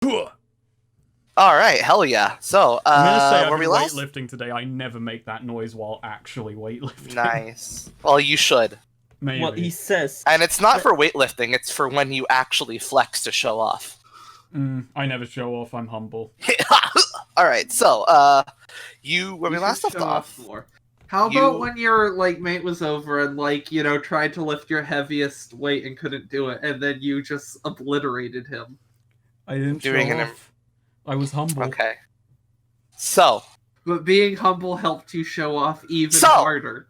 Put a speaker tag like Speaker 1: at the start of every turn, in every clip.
Speaker 1: All right, hell yeah. So,
Speaker 2: I'm gonna say I've
Speaker 1: where
Speaker 2: been
Speaker 1: we last?
Speaker 2: weightlifting today. I never make that noise while actually weightlifting.
Speaker 1: Nice. Well, you should.
Speaker 3: Well, he
Speaker 2: Maybe.
Speaker 3: says.
Speaker 1: And it's not for weightlifting, it's for when you actually flex to show off.
Speaker 2: I never show off. I'm humble.
Speaker 1: All right, so, when we
Speaker 4: You
Speaker 1: last
Speaker 4: should
Speaker 1: left
Speaker 4: show
Speaker 1: off,
Speaker 4: more. How about when your mate was over and tried to lift your heaviest weight and couldn't do it, and then you just obliterated him?
Speaker 2: I didn't
Speaker 1: Doing
Speaker 2: show
Speaker 1: an
Speaker 2: off. I was humble.
Speaker 1: okay. So,
Speaker 4: But being humble helped you show off even
Speaker 1: So-
Speaker 4: harder.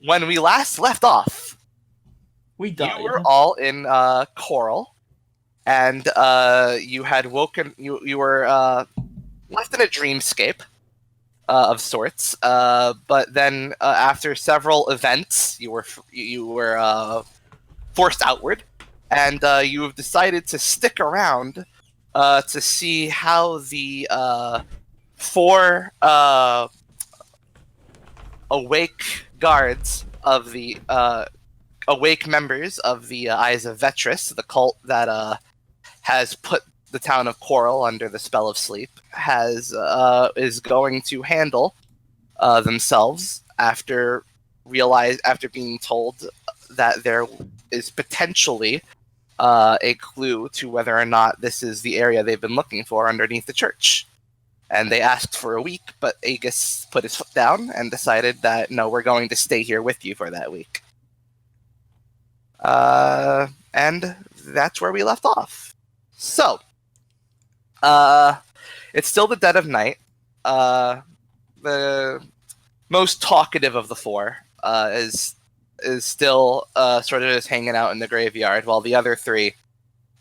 Speaker 1: when we last left off,
Speaker 3: We died.
Speaker 1: you were all in Coral, and you had woken. You were left in a dreamscape of sorts. But then, after several events, you were forced outward, and you have decided to stick around to see how the four awake guards of the awake members of the Eyes of Vetris, the cult that has put the town of Coral under the spell of sleep, is going to handle themselves after being told that there is potentially a clue to whether or not this is the area they've been looking for underneath the church. And they asked for a week, but Aegis put his foot down and decided that, no, we're going to stay here with you for that week. And that's where we left off. So, it's still the dead of night. The most talkative of the four is still sort of just hanging out in the graveyard, while the other three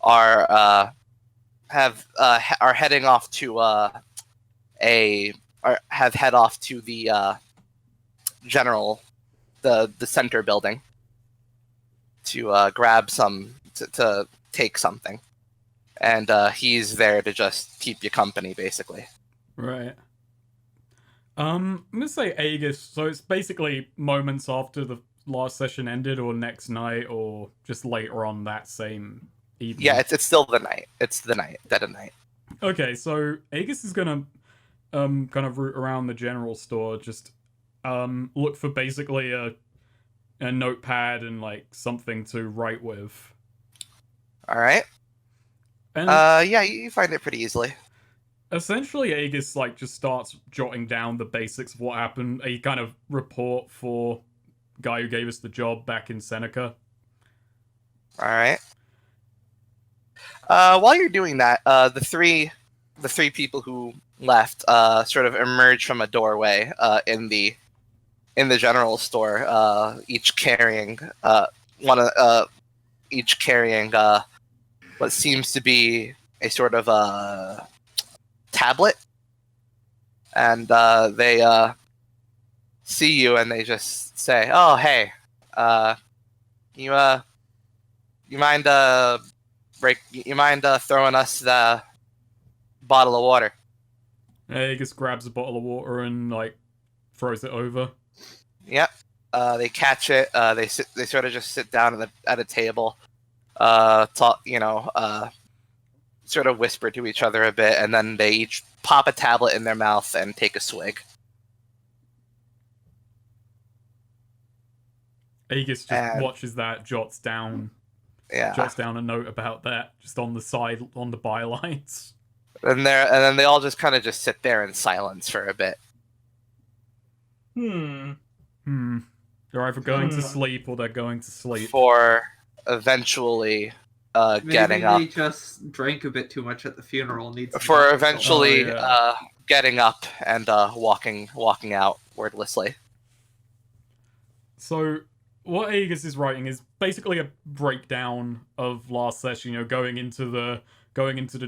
Speaker 1: are heading off to head off to the the center building to grab to take something, and he's there to just keep you company, basically.
Speaker 2: Right. I'm gonna say Aegis. So it's basically moments after the last session ended, or next night, or just later on that same evening.
Speaker 1: Yeah, it's still the night. It's the night, dead of night.
Speaker 2: Okay, so Aegis is gonna kind of root around the general store, just look for basically a notepad and like something to write with.
Speaker 1: All right.
Speaker 2: And
Speaker 1: Yeah, you find it pretty easily.
Speaker 2: essentially Aegis like just starts jotting down the basics of what happened, a kind of report for guy who gave us the job back in Seneca.
Speaker 1: All right. While you're doing that, the three people who left sort of emerge from a doorway in the general store, each carrying what seems to be a sort of tablet, and they see you and they just say, "Oh, hey, you mind throwing us the bottle of water?"
Speaker 2: Aegis grabs a bottle of water and like throws it over.
Speaker 1: Yep. They catch it. They sort of just sit down at a table, talk, sort of whisper to each other a bit, and then they each pop a tablet in their mouth and take a swig.
Speaker 2: Aegis just watches that, jots down a note about that, just on the side, on the bylines.
Speaker 1: And then they all just kind of just sit there in silence for a bit.
Speaker 2: They're either going to sleep or they're going to sleep.
Speaker 1: For eventually getting up.
Speaker 4: Maybe they just drank a bit too much at the funeral.
Speaker 1: For eventually getting up and walking out wordlessly.
Speaker 2: So what Aegis is writing is basically a breakdown of last session, going into the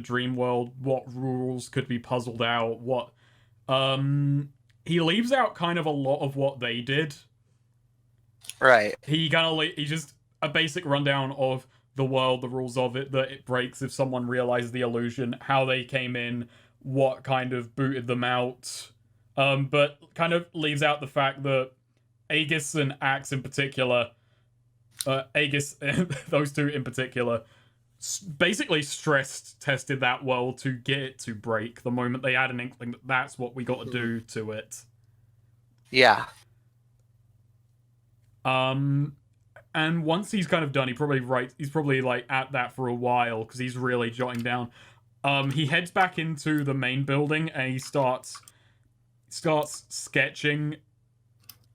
Speaker 2: dream world, what rules could be puzzled out, what he leaves out kind of a lot of what they did.
Speaker 1: Right.
Speaker 2: He just a basic rundown of the world, the rules of it, that it breaks if someone realizes the illusion, how they came in, what kind of booted them out, but kind of leaves out the fact that Aegis and Axe in particular, Aegis, those two in particular, basically stress tested that world to get it to break the moment they had an inkling that that's what we got to do to it.
Speaker 1: Yeah.
Speaker 2: And once he's kind of done, he's probably like at that for a while because he's really jotting down. He heads back into the main building and he starts sketching.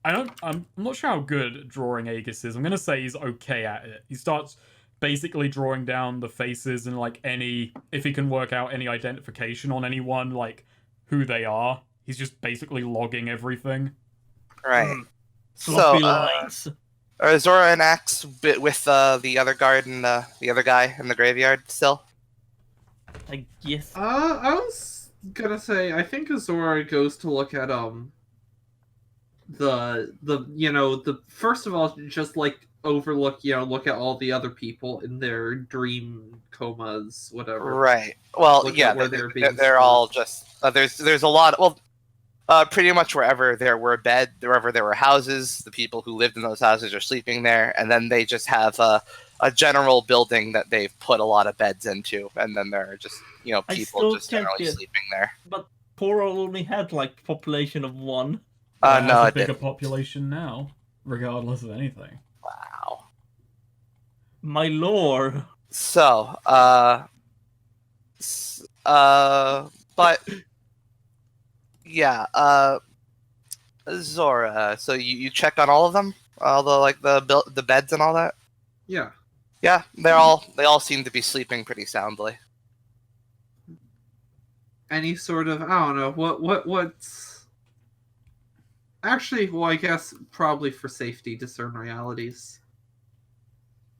Speaker 2: I'm not sure how good at drawing Aegis is. I'm gonna say he's okay at it. He starts basically drawing down the faces and like if he can work out any identification on anyone, like who they are. He's just basically logging everything.
Speaker 1: Right.
Speaker 3: Floppy
Speaker 1: So,
Speaker 3: lines.
Speaker 1: are Zora and Axe bit with the other guard and the other guy in the graveyard still?
Speaker 3: I guess.
Speaker 4: I was gonna say I think Azora goes to look at the first of all just like overlook look at all the other people in their dream comas, whatever.
Speaker 1: Right. Well,
Speaker 4: Look
Speaker 1: yeah,
Speaker 4: at where they're being
Speaker 1: they're all just there's a lot. Well, pretty much wherever there were houses, the people who lived in those houses are sleeping there, and then they just have a general building that they've put a lot of beds into, and then there are just
Speaker 3: I
Speaker 1: people
Speaker 3: still
Speaker 1: just
Speaker 3: can't
Speaker 1: generally
Speaker 3: get-
Speaker 1: sleeping there.
Speaker 3: But Coral only had like population of 1.
Speaker 2: It has
Speaker 1: No,
Speaker 2: a
Speaker 1: it
Speaker 2: bigger
Speaker 1: didn't.
Speaker 2: population now, regardless of anything.
Speaker 1: Wow.
Speaker 3: My lord.
Speaker 1: So, but yeah, Zora. So you check on all of them, all the beds and all that.
Speaker 4: Yeah.
Speaker 1: Yeah, they all seem to be sleeping pretty soundly.
Speaker 4: Any sort of, I don't know, what's actually, well, I guess probably for safety, discern realities.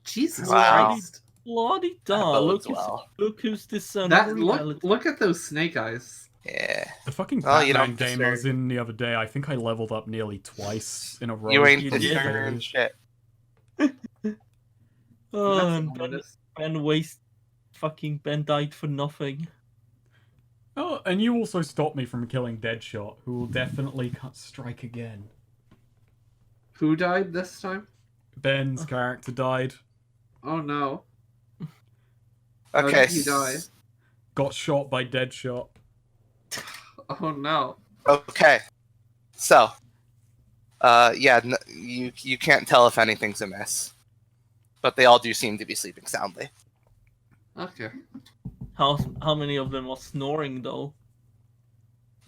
Speaker 4: Jesus
Speaker 1: Wow.
Speaker 4: Christ.
Speaker 3: Bloody
Speaker 1: That
Speaker 3: da.
Speaker 1: bodes well.
Speaker 3: Look who's this
Speaker 4: Look at those snake eyes.
Speaker 1: Yeah.
Speaker 2: The fucking
Speaker 1: Oh, you
Speaker 2: Batman
Speaker 1: don't
Speaker 2: game I was
Speaker 1: discern.
Speaker 2: in the other day, I think I leveled up nearly twice in a row.
Speaker 1: You ain't
Speaker 3: You did.
Speaker 1: discerning shit.
Speaker 3: Oh,
Speaker 4: That's
Speaker 3: and
Speaker 4: ominous.
Speaker 3: Ben died for nothing.
Speaker 2: Oh, and you also stopped me from killing Deadshot, who will definitely strike again.
Speaker 4: Who died this time?
Speaker 2: Ben's character died.
Speaker 4: Oh no. How
Speaker 1: Okay.
Speaker 4: did he die?
Speaker 2: Got shot by Deadshot.
Speaker 4: Oh no.
Speaker 1: Okay. So, yeah, you can't tell if anything's amiss, but they all do seem to be sleeping soundly.
Speaker 4: Okay.
Speaker 3: How many of them was snoring though?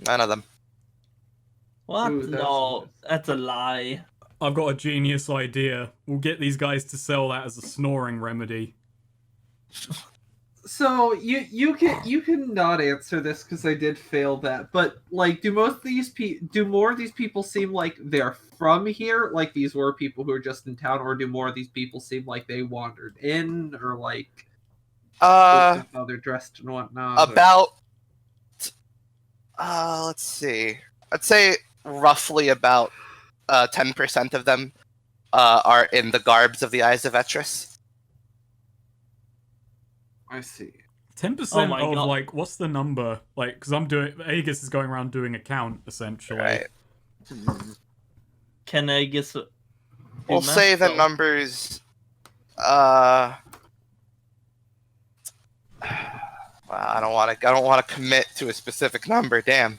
Speaker 1: None of them.
Speaker 3: What?
Speaker 4: Ooh,
Speaker 3: No, that's a lie.
Speaker 2: I've got a genius idea. We'll get these guys to sell that as a snoring remedy.
Speaker 4: So you can not answer this because I did fail that, but like, do more of these people seem like they're from here, like these were people who are just in town, or do more of these people seem like they wandered in, or like how they're dressed and whatnot?
Speaker 1: About let's see. I'd say roughly about 10% of them are in the garbs of the Eyes of Etris.
Speaker 4: I see.
Speaker 2: 10%
Speaker 3: Oh my
Speaker 2: of,
Speaker 3: God.
Speaker 2: like, what's the number? Like, because Aegis is going around doing a count, essentially.
Speaker 1: Right.
Speaker 3: Can I guess?
Speaker 1: We'll say the numbers. Well, I don't want to commit to a specific number. Damn.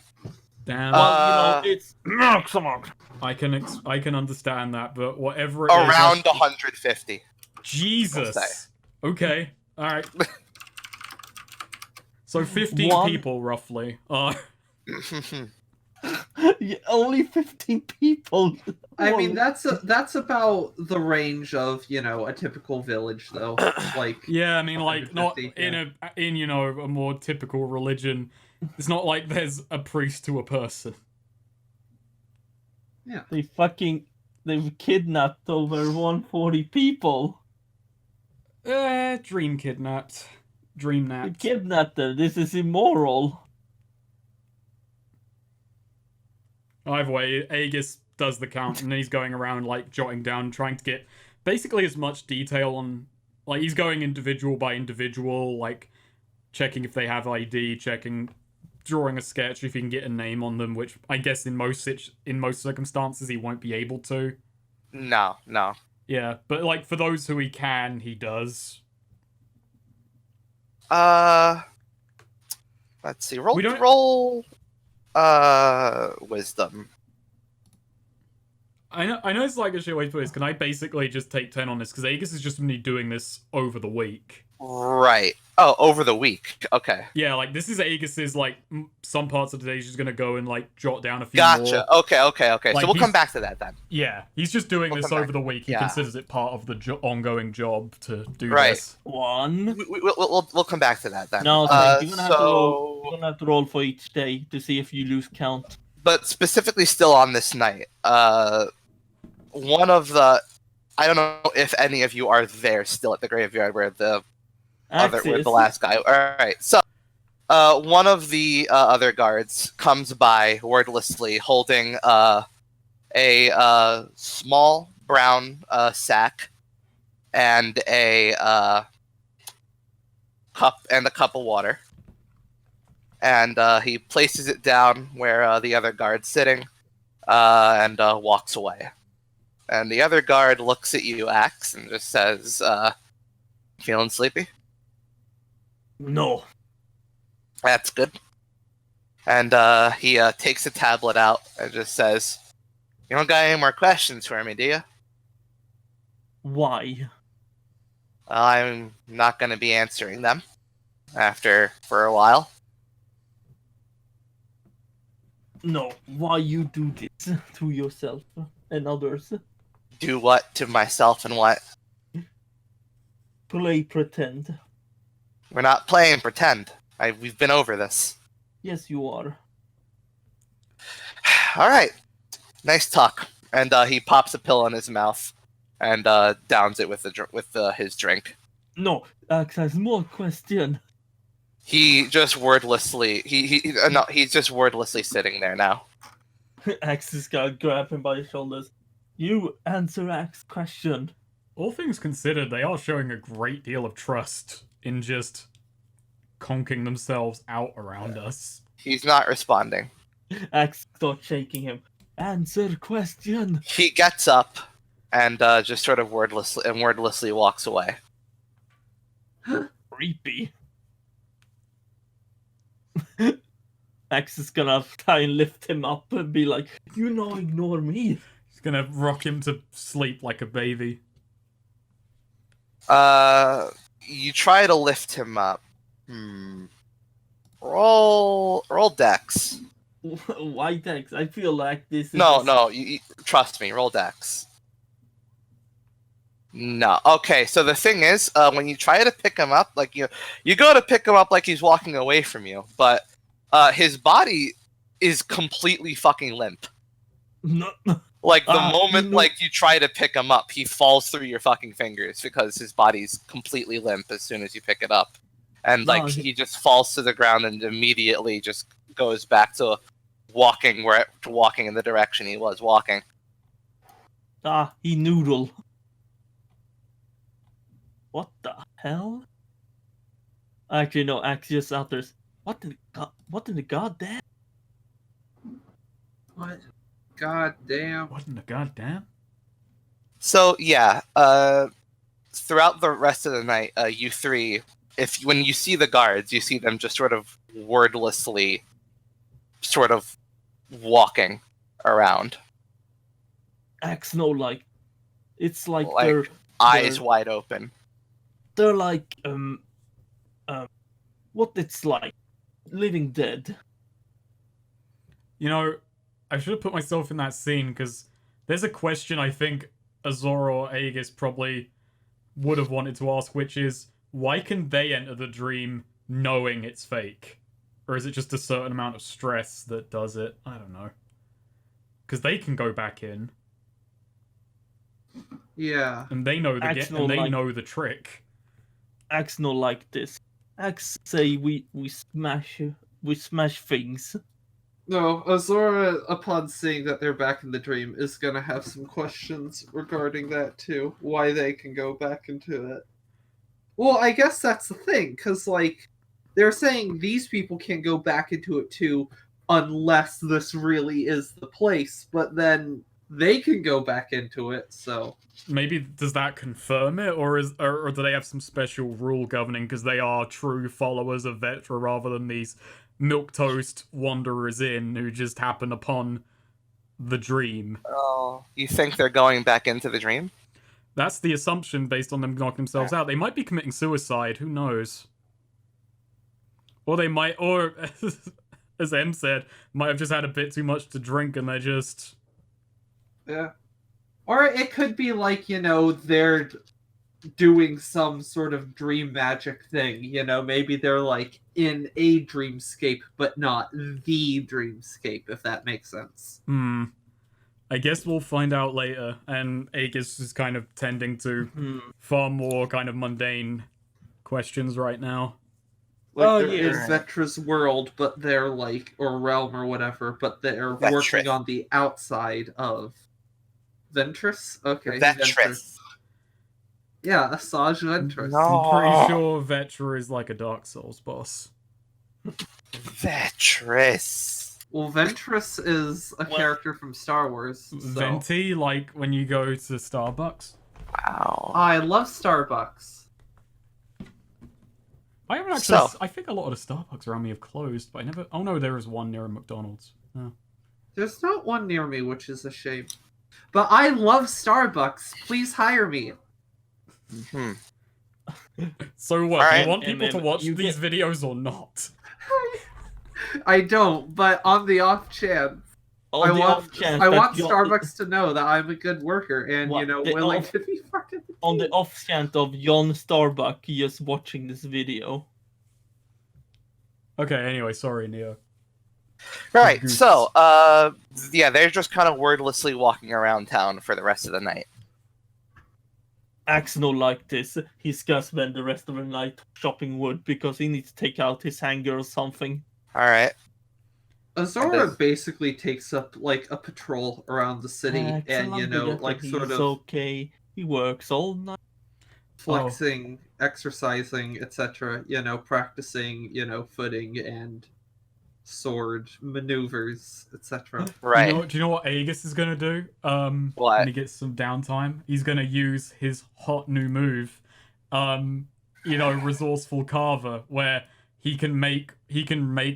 Speaker 2: Damn.
Speaker 3: Well, it's maximum.
Speaker 2: I can understand that, but whatever it is...
Speaker 1: Around 150.
Speaker 2: Jesus. Okay. All right. So 15
Speaker 3: One-
Speaker 2: people, roughly.
Speaker 3: Yeah, only 15 people.
Speaker 4: I mean, that's about the range of a typical village, though. Like,
Speaker 2: Yeah, I mean, like, not
Speaker 4: 150,
Speaker 2: in a more typical religion. It's not like there's a priest to a person.
Speaker 3: They've kidnapped over 140 people.
Speaker 2: Dream kidnapped. Dream
Speaker 3: They
Speaker 2: napped.
Speaker 3: kidnapped them. This is immoral.
Speaker 2: Either way, Aegis does the count, and then he's going around, like, jotting down, trying to get basically as much detail on... Like, he's going individual by individual, like, checking if they have ID, drawing a sketch if he can get a name on them, which I guess in most circumstances he won't be able to.
Speaker 1: No.
Speaker 2: Yeah, but, like, for those who he can, he does.
Speaker 1: Let's see. Roll
Speaker 2: We don't-
Speaker 1: roll wisdom.
Speaker 2: I know it's like a shit way to put this. Can I basically just take 10 on this? Because Aegis is just me doing this over the week.
Speaker 1: Right. Oh, over the week. Okay.
Speaker 2: Yeah, like this is Aegis's, like, some parts of the day she's gonna go and, like, jot down a few
Speaker 1: Gotcha.
Speaker 2: more.
Speaker 1: Okay.
Speaker 2: Like,
Speaker 1: So we'll
Speaker 2: he's-
Speaker 1: come back to that then.
Speaker 2: Yeah, he's just doing
Speaker 1: We'll
Speaker 2: this
Speaker 1: come
Speaker 2: over
Speaker 1: back.
Speaker 2: the week. He
Speaker 1: Yeah.
Speaker 2: considers it part of the ongoing job to do
Speaker 1: Right.
Speaker 2: this.
Speaker 3: One.
Speaker 1: We'll come back to that then.
Speaker 3: No, you're gonna have to roll. You're
Speaker 1: so,
Speaker 3: gonna have to roll for each day to see if you lose count.
Speaker 1: but specifically still on this night, one of the, I don't know if any of you are there still at the graveyard where the
Speaker 3: Axis.
Speaker 1: last guy. All right, so one of the other guards comes by wordlessly, holding a small brown sack and a cup of water, and he places it down where the other guard's sitting, and walks away. And the other guard looks at you, Axe, and just says, "Feeling sleepy?"
Speaker 3: No.
Speaker 1: That's good. And he takes a tablet out and just says, "You don't got any more questions for me, do you?"
Speaker 3: Why?
Speaker 1: I'm not going to be answering them for a while.
Speaker 3: No. Why you do this to yourself and others?
Speaker 1: Do what to myself and what?
Speaker 3: Play pretend.
Speaker 1: We're not playing pretend. We've been over this.
Speaker 3: Yes, you are.
Speaker 1: All right. Nice talk. And he pops a pill in his mouth and downs it with his drink.
Speaker 3: No. Axe has more question.
Speaker 1: He just wordlessly he's just wordlessly sitting there now.
Speaker 3: Axe is gonna grab him by the shoulders. You answer Axe's question.
Speaker 2: All things considered, they are showing a great deal of trust in just conking themselves out around us.
Speaker 1: He's not responding.
Speaker 3: Axe starts shaking him. Answer question.
Speaker 1: He gets up and just sort of wordlessly walks away.
Speaker 3: Creepy. Axe is gonna try and lift him up and be like, "You know, ignore me."
Speaker 2: He's gonna rock him to sleep like a baby.
Speaker 1: You try to lift him up. Roll Dex.
Speaker 3: Why Dex? I feel like this is
Speaker 1: No, you trust me. Roll Dex. No. Okay, so the thing is, when you try to pick him up, like you go to pick him up like he's walking away from you, but his body is completely fucking limp.
Speaker 3: No.
Speaker 1: Like the moment
Speaker 3: no.
Speaker 1: like you try to pick him up, he falls through your fucking fingers because his body's completely limp as soon as you pick it up. And like
Speaker 3: No,
Speaker 1: he just falls to the ground and immediately just goes back to walking in the direction he was walking.
Speaker 3: He noodle. What the hell? Actually, no. Axe just out there. What in the goddamn?
Speaker 4: What? God damn.
Speaker 2: What in the goddamn?
Speaker 1: So yeah, throughout the rest of the night, you three, when you see the guards, you see them just sort of wordlessly, sort of walking around,
Speaker 3: Axe no like. It's like,
Speaker 1: like eyes wide open.
Speaker 3: they're like what it's like living dead.
Speaker 2: You know, I should have put myself in that scene, because there's a question I think Azor or Aegis probably would have wanted to ask, which is, why can they enter the dream knowing it's fake? Or is it just a certain amount of stress that does it? I don't know. Because they can go back in,
Speaker 4: Yeah.
Speaker 2: and they know the
Speaker 3: Axe no
Speaker 2: and they
Speaker 3: like-
Speaker 2: know the trick.
Speaker 3: Axe no like this. Axe say we smash things.
Speaker 4: No, Azora, upon seeing that they're back in the dream, is gonna have some questions regarding that too. Why they can go back into it. Well, I guess that's the thing, because, like, they're saying these people can't go back into it too unless this really is the place, but then they can go back into it. So
Speaker 2: Maybe does that confirm it, or do they have some special rule governing because they are true followers of Vetra rather than these milquetoast wanderers in who just happen upon the dream?
Speaker 1: Oh, you think they're going back into the dream?
Speaker 2: That's the assumption based on them knocking themselves out. They might be committing suicide. Who knows? Or they might, or as M said, might have just had a bit too much to drink and they're just.
Speaker 4: yeah, or it could be like they're doing some sort of dream magic thing. Maybe they're like in a dreamscape, but not the dreamscape. If that makes sense.
Speaker 2: I guess we'll find out later. And Aegis is kind of tending to far more kind of mundane questions right now.
Speaker 4: Like there is Vetra's world, but they're like, or realm or whatever, but they're working on the outside of Ventress. Okay,
Speaker 1: Ventress.
Speaker 4: Yeah, Asajj Ventress.
Speaker 1: No.
Speaker 2: I'm pretty sure Vetra is like a Dark Souls boss.
Speaker 1: Ventress.
Speaker 4: Well, Ventress is a character from Star Wars. So.
Speaker 2: Venti, like when you go to Starbucks.
Speaker 1: Wow.
Speaker 4: I love Starbucks.
Speaker 2: I haven't actually. I think a lot of the Starbucks around me have closed, but I never. Oh no, there is one near a McDonald's. Oh. There's
Speaker 4: not one near me, which is a shame. But I love Starbucks. Please hire me.
Speaker 2: So what? Do you want people to watch these videos or not?
Speaker 4: I don't, but on the off chance. I want Starbucks to know that I'm a good worker and, willing to be part of the team.
Speaker 3: On the off chance of Jon Starbuck just watching this video.
Speaker 2: Okay, anyway, sorry, Neo.
Speaker 1: Right, so, they're just kind of wordlessly walking around town for the rest of the night.
Speaker 3: Axe no like this. He's gonna spend the rest of the night chopping wood because he needs to take out his anger or something.
Speaker 1: Alright.
Speaker 4: Azora basically takes up like a patrol around the city, and
Speaker 3: he's okay. He works all night,
Speaker 4: flexing, exercising, etc. Practicing, footing and sword maneuvers, etc.
Speaker 1: Right.
Speaker 2: Do you know what Aegis is gonna do?
Speaker 1: What?
Speaker 2: When he gets some downtime, he's gonna use his hot new move, resourceful carver, where he can make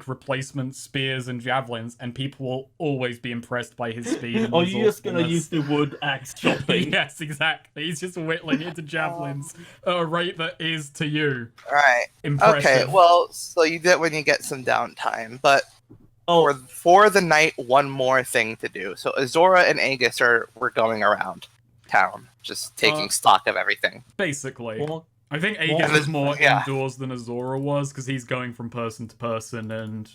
Speaker 2: replacement spears and javelins, and people will always be impressed by his speed.
Speaker 3: Are you just gonna use the wood axe chopping?
Speaker 2: Yes, exactly. He's just whittling into javelins at a rate that is to you.
Speaker 1: Right.
Speaker 2: Impressive.
Speaker 1: Okay, well, so you did when you get some downtime, but for the night, one more thing to do. So Azora and Aegis we're going around town, just taking stock of everything.
Speaker 2: Basically. I think Aegis is more indoors than Azora was, because he's going from person to person and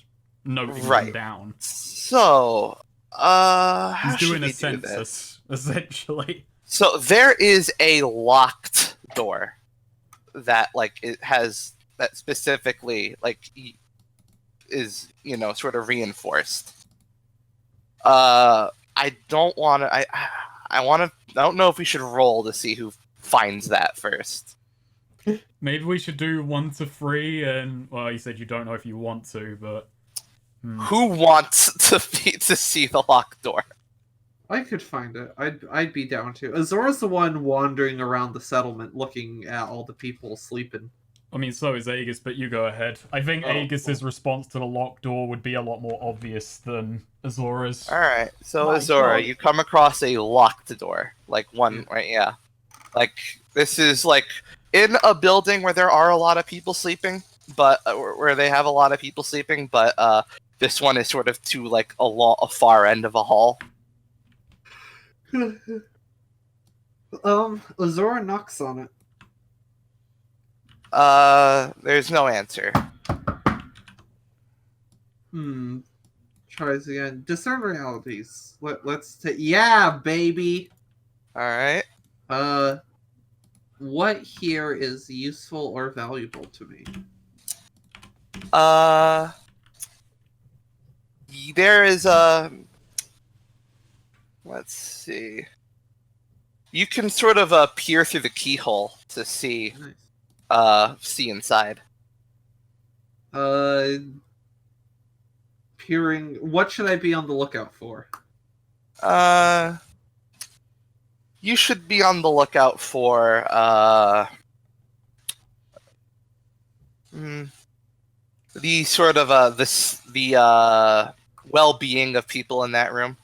Speaker 2: noting them down.
Speaker 1: So,
Speaker 2: he's doing a census, essentially.
Speaker 1: So there is a locked door that, that specifically, is, sort of reinforced. I don't know if we should roll to see who finds that first.
Speaker 2: Maybe we should do 1 to 3, and you said you don't know if you want to, but
Speaker 1: who wants to see the locked door?
Speaker 4: I could find it. I'd be down to. Azora's the one wandering around the settlement, looking at all the people sleeping.
Speaker 2: I mean, so is Aegis, but you go ahead. I think Aegis's response to the locked door would be a lot more obvious than Azora's.
Speaker 1: All right, so Azora, you come across a locked door, right? Yeah, this is in a building where there are a lot of people sleeping, but where they have a lot of people sleeping, but this one is sort of to a far end of a hall.
Speaker 4: Azora knocks on it.
Speaker 1: There's no answer.
Speaker 4: Tries again. Discern realities. Let's take. Yeah, baby.
Speaker 1: All right.
Speaker 4: What here is useful or valuable to me?
Speaker 1: There is let's see. You can sort of peer through the keyhole to see see inside.
Speaker 4: Peering. What should I be on the lookout for?
Speaker 1: You should be on the lookout for the sort of the well-being of people in that room.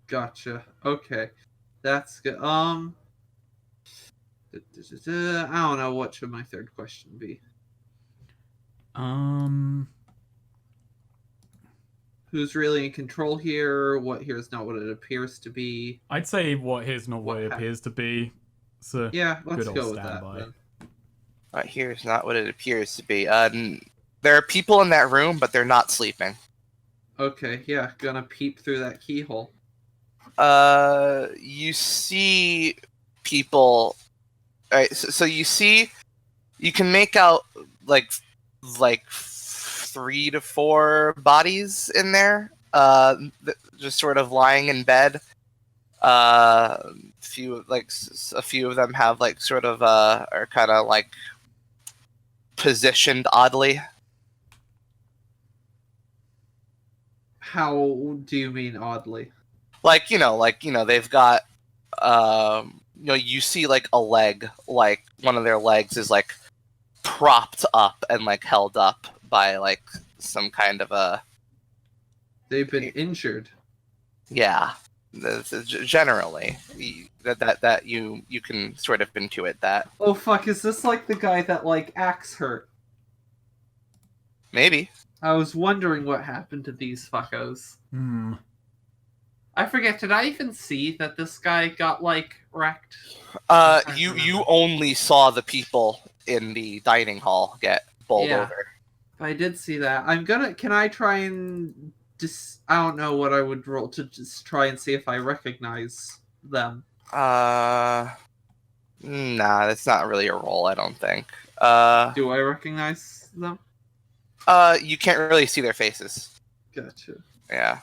Speaker 4: Gotcha. Okay, that's good. I don't know. What should my third question be? Who's really in control here? What here is not what it appears to be.
Speaker 2: I'd say what here's not what
Speaker 4: What
Speaker 2: it appears to be. So
Speaker 4: Yeah, let's
Speaker 2: good old
Speaker 4: go with that
Speaker 2: standby.
Speaker 4: then.
Speaker 1: Right here's not what it appears to be. There are people in that room, but they're not sleeping.
Speaker 4: Okay, yeah, gonna peep through that keyhole.
Speaker 1: You see people. Alright, so you can make out like 3 to 4 bodies in there, just sort of lying in bed. A few of them have like sort of are kind of like positioned oddly.
Speaker 4: How do you mean oddly?
Speaker 1: Like they've got you see like a leg, like one of their legs is like propped up and like held up by like some kind of a
Speaker 4: They've been injured.
Speaker 1: yeah. Generally, that you can sort of intuit that.
Speaker 4: Oh fuck, is this like the guy that like axe hurt?
Speaker 1: Maybe.
Speaker 4: I was wondering what happened to these fuckos. I forget, did I even see that this guy got like wrecked?
Speaker 1: You only saw the people in the dining hall get bowled over.
Speaker 4: I did see that. Can I try and I don't know what I would roll to just try and see if I recognize them.
Speaker 1: Nah, that's not really a roll, I don't think.
Speaker 4: Do I recognize them?
Speaker 1: You can't really see their faces.
Speaker 4: Gotcha.
Speaker 1: Yeah.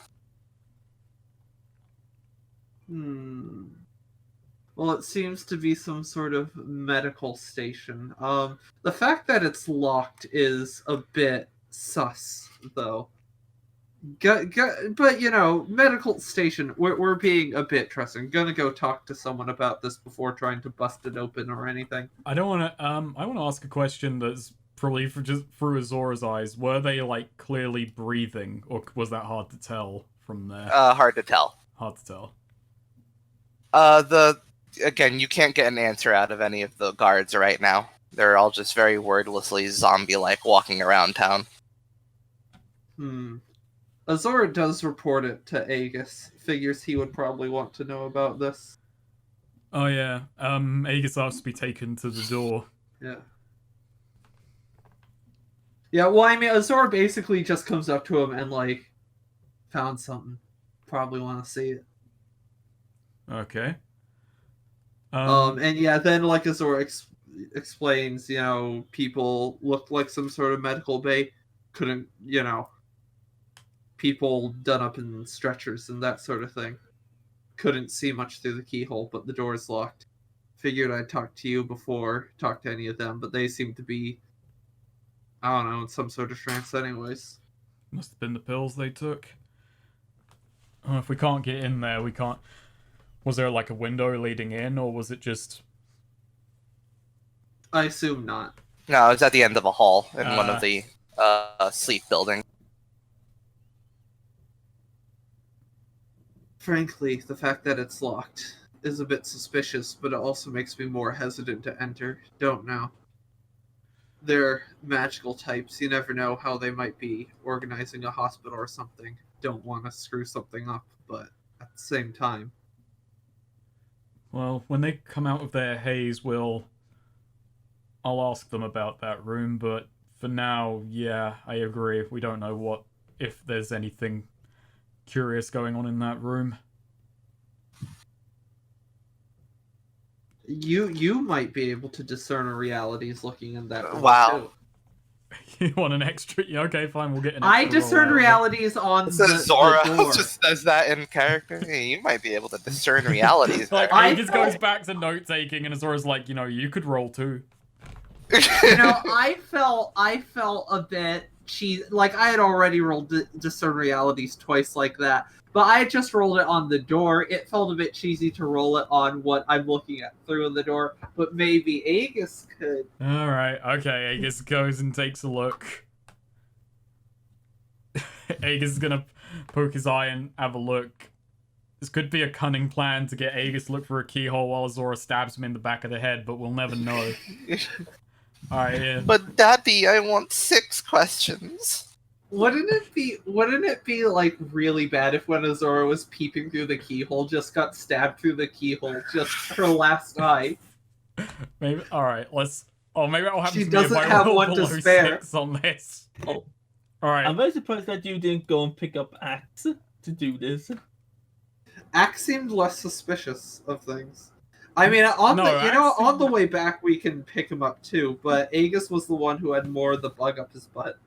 Speaker 4: Well, it seems to be some sort of medical station. The fact that it's locked is a bit sus, though. But, medical station, we're being a bit trusting. Gonna go talk to someone about this before trying to bust it open or anything.
Speaker 2: I want to ask a question that's probably just through Azora's eyes. Were they, like, clearly breathing, or was that hard to tell from there?
Speaker 1: Hard to tell.
Speaker 2: Hard to tell.
Speaker 1: Again, you can't get an answer out of any of the guards right now. They're all just very wordlessly zombie-like walking around town.
Speaker 4: Azora does report it to Aegis. Figures he would probably want to know about this.
Speaker 2: Oh yeah, Aegis asks to be taken to the door.
Speaker 4: Yeah. Yeah, well, I mean, Azora basically just comes up to him and, like, found something. Probably want to see it.
Speaker 2: Okay.
Speaker 4: And yeah, then, like, Azora explains, people looked like some sort of medical bay. Couldn't, people done up in stretchers and that sort of thing. Couldn't see much through the keyhole, but the door's locked. Figured I'd talk to you before talk to any of them, but they seem to be, I don't know, in some sort of trance anyways.
Speaker 2: Must have been the pills they took. If we can't get in there, we can't... Was there like a window leading in, or was it just...
Speaker 4: I assume not.
Speaker 1: No, it's at the end of a hall in one of the sleep buildings.
Speaker 4: Frankly, the fact that it's locked is a bit suspicious, but it also makes me more hesitant to enter. Don't know. They're magical types. You never know how they might be organizing a hospital or something. Don't want to screw something up, but at the same time.
Speaker 2: Well, when they come out of their haze, I'll ask them about that room, but for now, yeah, I agree. We don't know if there's anything curious going on in that room.
Speaker 4: You might be able to discern realities looking in that room.
Speaker 1: Wow.
Speaker 4: Too.
Speaker 2: You want an extra? Yeah, okay, fine, we'll get an
Speaker 4: I
Speaker 2: extra
Speaker 4: discern
Speaker 2: roll out.
Speaker 4: realities on the
Speaker 1: Zora
Speaker 4: door.
Speaker 1: just says that in character. Hey, you might be able to discern realities.
Speaker 2: Like,
Speaker 4: I
Speaker 2: Aegis
Speaker 4: thought-
Speaker 2: goes back to note-taking, and Azora's like, you could roll too.
Speaker 4: I felt a bit Like, I had already rolled discern realities twice like that, but I just rolled it on the door. It felt a bit cheesy to roll it on what I'm looking at through the door, but maybe Aegis could.
Speaker 2: Alright, okay, Aegis goes and takes a look. Aegis is gonna poke his eye and have a look. This could be a cunning plan to get Aegis to look for a keyhole while Azora stabs him in the back of the head, but we'll never know. Alright, yeah.
Speaker 1: But Daddy, I want 6 questions.
Speaker 4: Wouldn't it be like really bad if when Azora was peeping through the keyhole just got stabbed through the keyhole just her last eye?
Speaker 2: Maybe. Alright, let's. Oh, maybe that'll happen
Speaker 4: She
Speaker 2: to me if
Speaker 4: doesn't
Speaker 2: I
Speaker 4: have
Speaker 2: roll
Speaker 4: one to
Speaker 2: below
Speaker 4: spare.
Speaker 2: 6 on this.
Speaker 3: Oh,
Speaker 2: Alright.
Speaker 3: I'm very surprised that you didn't go and pick up axe to do this.
Speaker 4: Axe seemed less suspicious of things. I mean, on the way back we can pick him up too, but Aegis was the one who had more of the bug up his butt.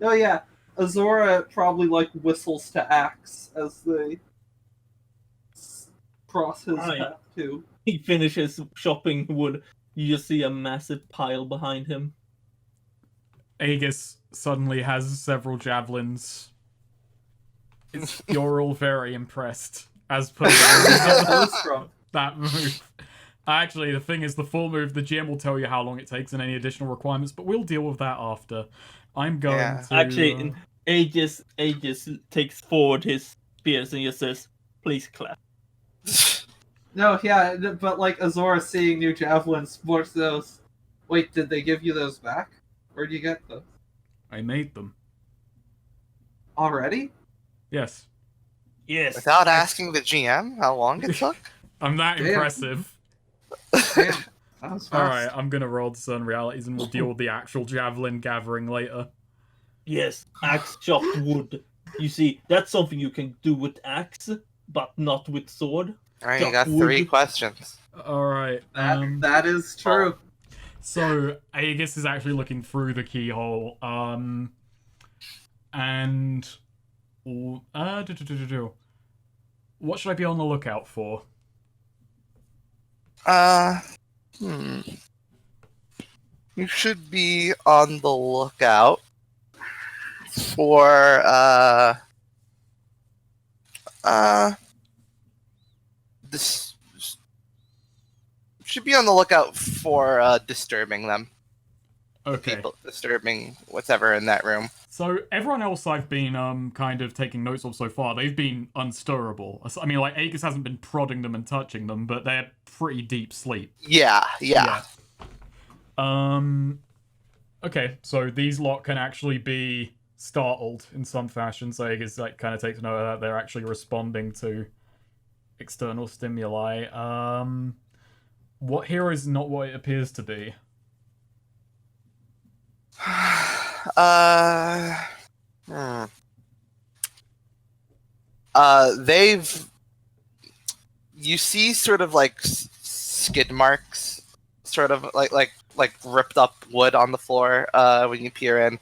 Speaker 4: Oh yeah, Azora probably like whistles to Axe as they cross his path too.
Speaker 3: He finishes chopping wood. You just see a massive pile behind him.
Speaker 2: Aegis suddenly has several javelins. You're all very impressed, as per that move. Actually, the thing is, the full move, the GM will tell you how long it takes and any additional requirements, but we'll deal with that after. I'm going to...
Speaker 3: Actually, Aegis takes forward his spears and just says, "Please clap."
Speaker 4: No, yeah, but like Azora seeing new javelins sports those. Wait, did they give you those back? Where'd you get those?
Speaker 2: I made them.
Speaker 4: Already?
Speaker 2: Yes.
Speaker 3: Yes.
Speaker 1: Without asking the GM how long it took?
Speaker 2: I'm that impressive.
Speaker 4: Damn. That was fast.
Speaker 2: Alright, I'm gonna roll discern realities and we'll deal with the actual javelin gathering later.
Speaker 3: Yes, axe chopped wood. You see, that's something you can do with axe, but not with sword.
Speaker 1: Alright, you
Speaker 3: Chop
Speaker 1: got 3
Speaker 3: wood.
Speaker 1: questions.
Speaker 2: Alright.
Speaker 4: That is true.
Speaker 2: So, Aegis is actually looking through the keyhole, and... what should I be on the lookout for?
Speaker 1: You should be on the lookout for, this... Should be on the lookout for, disturbing them.
Speaker 2: Okay.
Speaker 1: People disturbing whatever in that room.
Speaker 2: So, everyone else I've been, kind of taking notes of so far, they've been unstirrable. I mean, like, Aegis hasn't been prodding them and touching them, but they're pretty deep sleep.
Speaker 1: Yeah.
Speaker 2: Okay, so these lot can actually be startled in some fashion, so Aegis, like, kind of takes note of that. They're actually responding to external stimuli. What here is not what it appears to be? You see sort of like skid marks, sort of like ripped up wood on the floor when you peer in.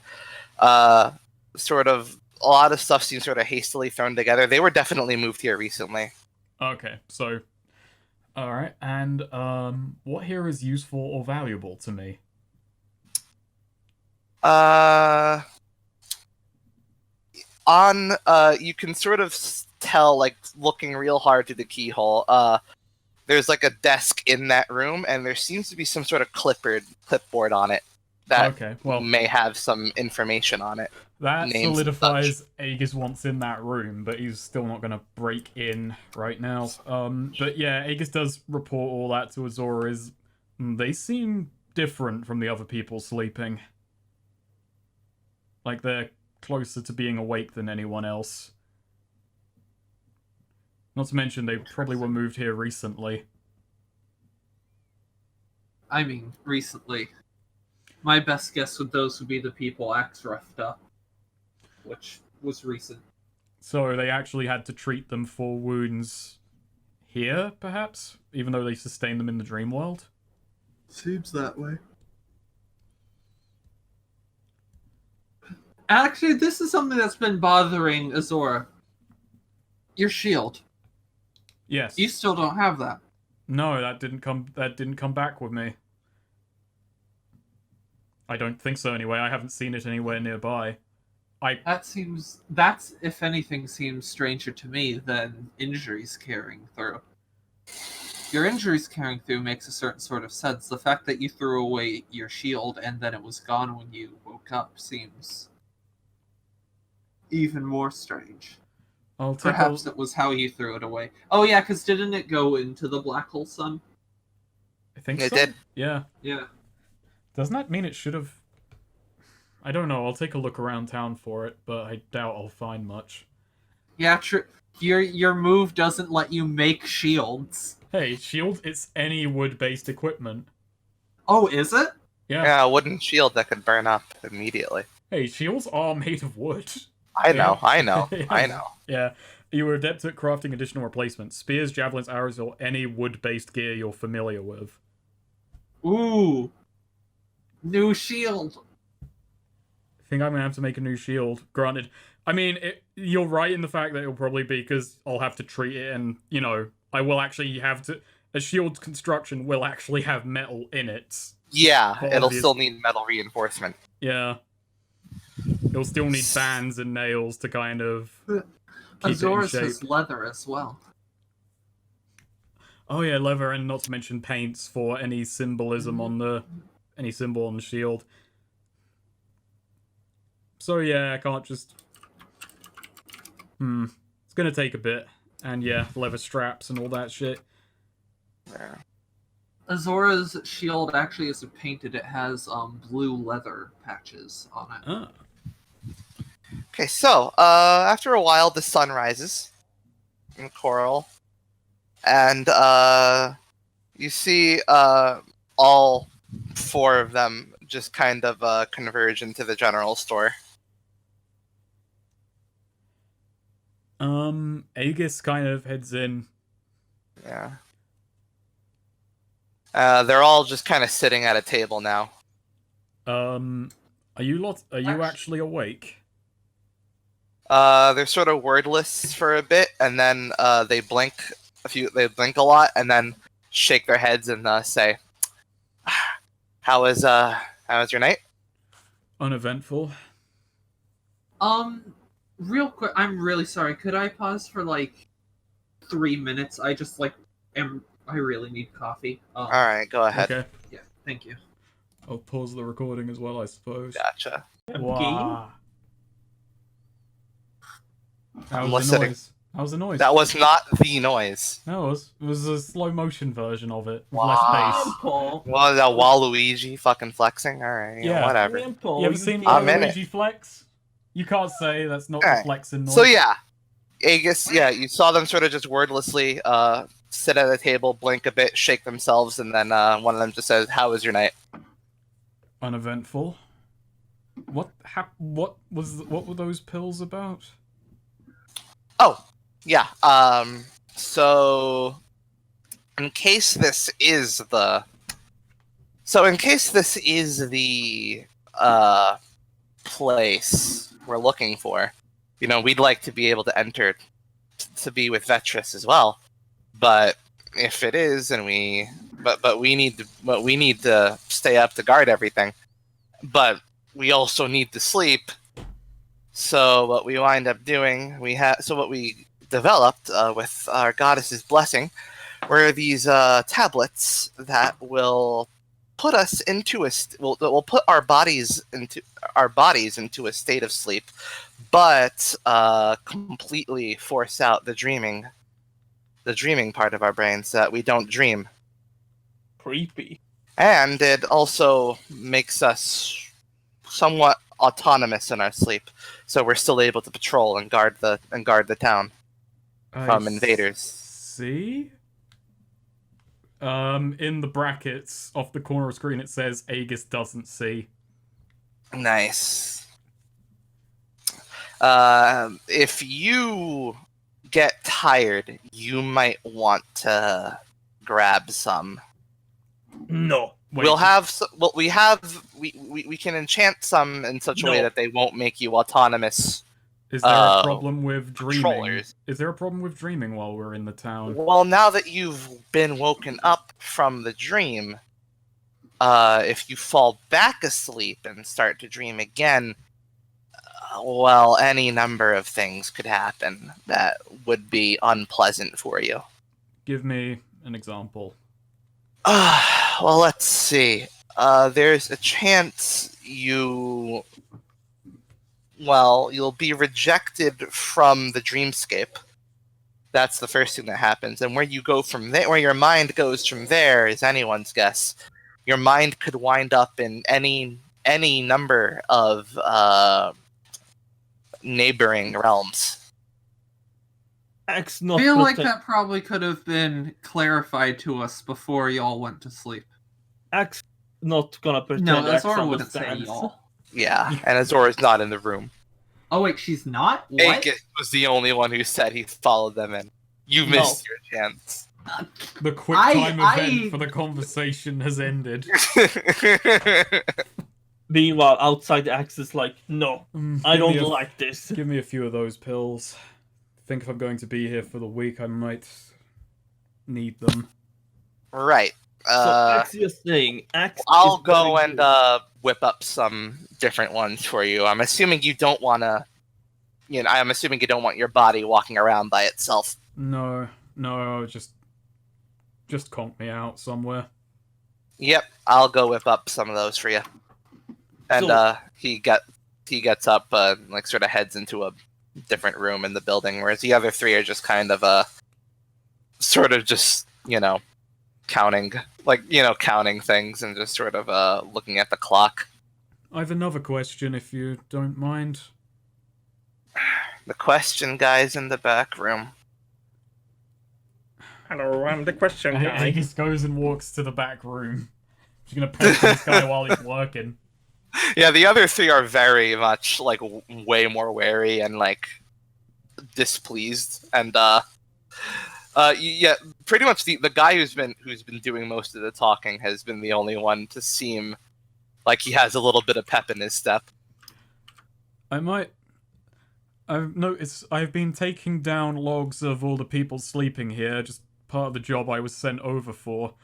Speaker 2: Sort of a lot of stuff seems sort of hastily thrown together. They were definitely moved here recently. Okay, so alright, and what here is useful or valuable to me?
Speaker 1: You can sort of tell, like, looking real hard through the keyhole, there's like a desk in that room, and there seems to be some sort of clipboard on it that may have some information on it.
Speaker 2: That solidifies Aegis wants in that room, but he's still not going to break in right now. But yeah, Aegis does report all that to Azora. They seem different from the other people sleeping. Like, they're closer to being awake than anyone else. Not to mention, they probably were moved here recently.
Speaker 4: I mean, recently. My best guess with those would be the people Axe roughed up, which was recent.
Speaker 2: So they actually had to treat them for wounds here, perhaps? Even though they sustained them in the dream world?
Speaker 4: Seems that way. Actually, this is something that's been bothering Azora. Your shield.
Speaker 2: Yes.
Speaker 4: You still don't have that.
Speaker 2: No, that didn't come back with me. I don't think so anyway. I haven't seen it anywhere nearby.
Speaker 4: That's if anything seems stranger to me than injuries carrying through. Your injuries carrying through makes a certain sort of sense. The fact that you threw away your shield and then it was gone when you woke up seems even more strange.
Speaker 2: I'll take
Speaker 4: Perhaps it was how you threw it away. Oh yeah, because didn't it go into the black hole sun?
Speaker 2: I think
Speaker 1: It
Speaker 2: so.
Speaker 1: did.
Speaker 2: Yeah.
Speaker 4: Yeah.
Speaker 2: Doesn't that mean it should have? I don't know. I'll take a look around town for it, but I doubt I'll find much.
Speaker 4: Yeah, true. Your move doesn't let you make shields.
Speaker 2: Hey, shield, it's any wood-based equipment.
Speaker 4: Oh, is it?
Speaker 2: Yeah.
Speaker 1: Yeah, a wooden shield that could burn up immediately.
Speaker 2: Hey, shields are made of wood.
Speaker 1: I
Speaker 2: Yeah.
Speaker 1: know, I know,
Speaker 2: Yeah.
Speaker 1: I know.
Speaker 2: Yeah. You are adept at crafting additional replacements. Spears, javelins, arrows, or any wood-based gear you're familiar with.
Speaker 4: Ooh. New shield.
Speaker 2: I think I'm gonna have to make a new shield. Granted, I mean, you're right in the fact that it'll probably be because I'll have to treat it, and you know, I will actually have to. A shield construction will actually have metal in it.
Speaker 1: Yeah,
Speaker 2: For
Speaker 1: it'll
Speaker 2: obvious-
Speaker 1: still need metal reinforcement.
Speaker 2: Yeah. It'll still need bands and nails to kind of keep it in
Speaker 4: Azores
Speaker 2: shape.
Speaker 4: has leather as well.
Speaker 2: Oh yeah, leather, and not to mention paints for any symbolism on any symbol on the shield. So yeah, I can't just. It's gonna take a bit, and yeah, leather straps and all that shit.
Speaker 1: Yeah.
Speaker 4: Azora's shield actually isn't painted. It has blue leather patches on it.
Speaker 2: Ah.
Speaker 1: Okay, so after a while, the sun rises in Coral, and you see all four of them just kind of converge into the general store.
Speaker 2: Aegis kind of heads in.
Speaker 1: Yeah. They're all just kind of sitting at a table now.
Speaker 2: Are you actually awake?
Speaker 1: They're sort of wordless for a bit, and then they blink They blink a lot, and then shake their heads and say, "How was your night?"
Speaker 2: Uneventful.
Speaker 4: Real quick, I'm really sorry. Could I pause for like 3 minutes? I just I really need coffee.
Speaker 1: All right, go ahead.
Speaker 2: Okay.
Speaker 4: Yeah, thank you.
Speaker 2: I'll pause the recording as well, I suppose.
Speaker 1: Gotcha.
Speaker 2: Wow.
Speaker 1: I'm
Speaker 2: How's the
Speaker 1: listening.
Speaker 2: noise? How's the noise?
Speaker 1: That was not the noise.
Speaker 2: No, it was a slow motion version of it. With
Speaker 1: Wow.
Speaker 2: less bass.
Speaker 3: Paul.
Speaker 1: Well, that Waluigi fucking flexing. All right,
Speaker 2: Yeah.
Speaker 1: whatever.
Speaker 3: Paul,
Speaker 2: You ever seen
Speaker 1: I'm in it.
Speaker 2: Waluigi flex? You can't say that's not
Speaker 1: Alright.
Speaker 2: the flexing noise.
Speaker 1: So yeah, Aegis. Yeah, you saw them sort of just wordlessly sit at a table, blink a bit, shake themselves, and then one of them just says, "How was your night?"
Speaker 2: Uneventful. What were those pills about?
Speaker 1: Oh, yeah. So in case this is the place we're looking for, we'd like to be able to enter to be with Vetris as well. But if it is, and we need to stay up to guard everything. But we also need to sleep. So what we wind up doing, what we developed with our goddess's blessing, were these tablets that will put us into will put our bodies into a state of sleep, but completely force out the dreaming part of our brains, so that we don't dream.
Speaker 3: Creepy.
Speaker 1: And it also makes us somewhat autonomous in our sleep, so we're still able to patrol and guard the town from invaders.
Speaker 2: See? In the brackets off the corner of the screen it says Aegis doesn't see.
Speaker 1: Nice. If you get tired, you might want to grab some.
Speaker 3: No.
Speaker 2: Wait,
Speaker 1: We can enchant some in such a way
Speaker 3: No.
Speaker 1: that they won't make you autonomous.
Speaker 2: is there a problem with dreaming?
Speaker 1: Controllers.
Speaker 2: Is there a problem with dreaming while we're in the town?
Speaker 1: Well, now that you've been woken up from the dream, if you fall back asleep and start to dream again, Well, any number of things could happen that would be unpleasant for you.
Speaker 2: Give me an example.
Speaker 1: Well, let's see. There's a chance you'll be rejected from the dreamscape. That's the first thing that happens. And where you go from there, where your mind goes from there, is anyone's guess. Your mind could wind up in any number of neighboring realms.
Speaker 3: X
Speaker 4: I
Speaker 3: not
Speaker 4: feel like
Speaker 3: pretend-
Speaker 4: that probably could have been clarified to us before y'all went to sleep.
Speaker 3: X not gonna pretend
Speaker 4: No,
Speaker 3: X
Speaker 4: Azora wouldn't say
Speaker 3: understands.
Speaker 4: y'all.
Speaker 1: Yeah, and Azora's not in the room.
Speaker 4: Oh wait, she's not? What?
Speaker 1: Aegis was the only one who said he followed them in. You missed your chance.
Speaker 2: The quick
Speaker 4: I-
Speaker 2: time
Speaker 4: I-
Speaker 2: event for the conversation has ended.
Speaker 3: Meanwhile, outside X is like, no, I
Speaker 2: Give me
Speaker 3: don't
Speaker 2: a-
Speaker 3: like this.
Speaker 2: Give me a few of those pills. Think if I'm going to be here for the week, I might need them.
Speaker 1: Right.
Speaker 3: So X is saying X.
Speaker 1: I'll
Speaker 3: is
Speaker 1: go
Speaker 3: very
Speaker 1: and
Speaker 3: good.
Speaker 1: whip up some different ones for you. I'm assuming you don't want to. I'm assuming you don't want your body walking around by itself.
Speaker 2: No, just conk me out somewhere.
Speaker 1: Yep, I'll go whip up some of those for you. And
Speaker 3: So-
Speaker 1: he gets up, like sort of heads into a different room in the building, whereas the other three are just kind of sort of just counting things and just sort of looking at the clock.
Speaker 2: I've another question, if you don't mind.
Speaker 1: The question guy's in the back room.
Speaker 5: Hello, I'm the question guy.
Speaker 2: Aegis goes and walks to the back room. She's gonna pester this guy while he's working.
Speaker 1: Yeah, the other three are very much like way more wary and like displeased, and yeah, pretty much the guy who's been doing most of the talking has been the only one to seem like he has a little bit of pep in his step.
Speaker 2: I've noticed I've been taking down logs of all the people sleeping here, just part of the job I was sent over for.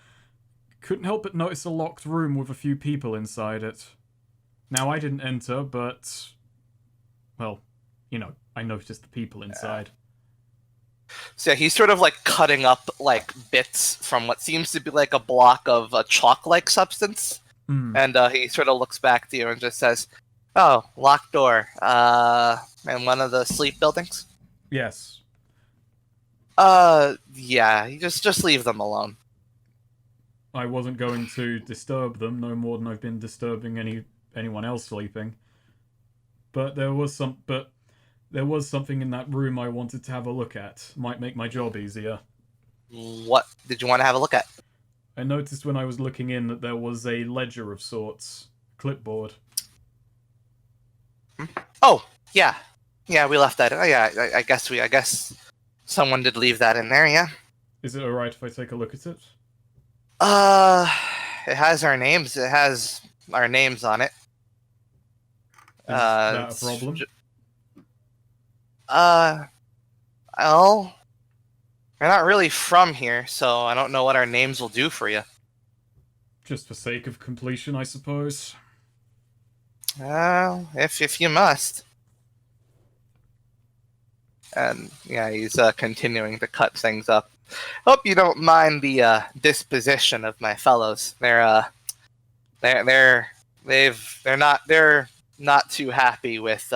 Speaker 2: Couldn't help but notice a locked room with a few people inside it. Now, I didn't enter, but... well, I noticed the people inside.
Speaker 1: So yeah, he's sort of like cutting up like bits from what seems to be like a block of a chalk-like substance, and he sort of looks back to you and just says, "Oh, locked door. In one of the sleep buildings."
Speaker 2: Yes.
Speaker 1: Yeah. You just leave them alone.
Speaker 2: I wasn't going to disturb them, no more than I've been disturbing anyone else sleeping. But there was something in that room I wanted to have a look at. Might make my job easier.
Speaker 1: What did you want to have a look at?
Speaker 2: I noticed when I was looking in that there was a ledger of sorts. Clipboard.
Speaker 1: Oh, yeah. Yeah, we left that. Oh, yeah, I guess someone did leave that in there, yeah.
Speaker 2: Is it alright if I take a look at it?
Speaker 1: It has our names. It has our names on it.
Speaker 2: Is that a
Speaker 1: it's
Speaker 2: problem?
Speaker 1: Well, you're not really from here, so I don't know what our names will do for you.
Speaker 2: Just for sake of completion, I suppose.
Speaker 1: Well, if you must. And yeah, he's continuing to cut things up. Hope you don't mind the disposition of my fellows. They're not too happy with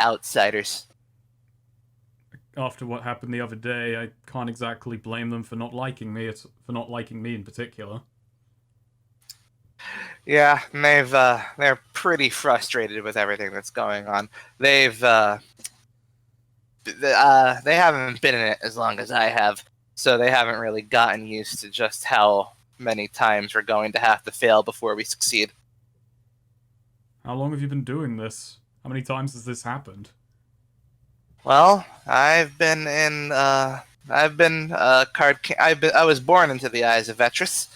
Speaker 1: outsiders.
Speaker 2: After what happened the other day, I can't exactly blame them for not liking me. For not liking me in particular.
Speaker 1: Yeah, and they're pretty frustrated with everything that's going on. They haven't been in it as long as I have, so they haven't really gotten used to just how many times we're going to have to fail before we succeed.
Speaker 2: How long have you been doing this? How many times has this happened?
Speaker 1: Well, I was born into the eyes of Vetris,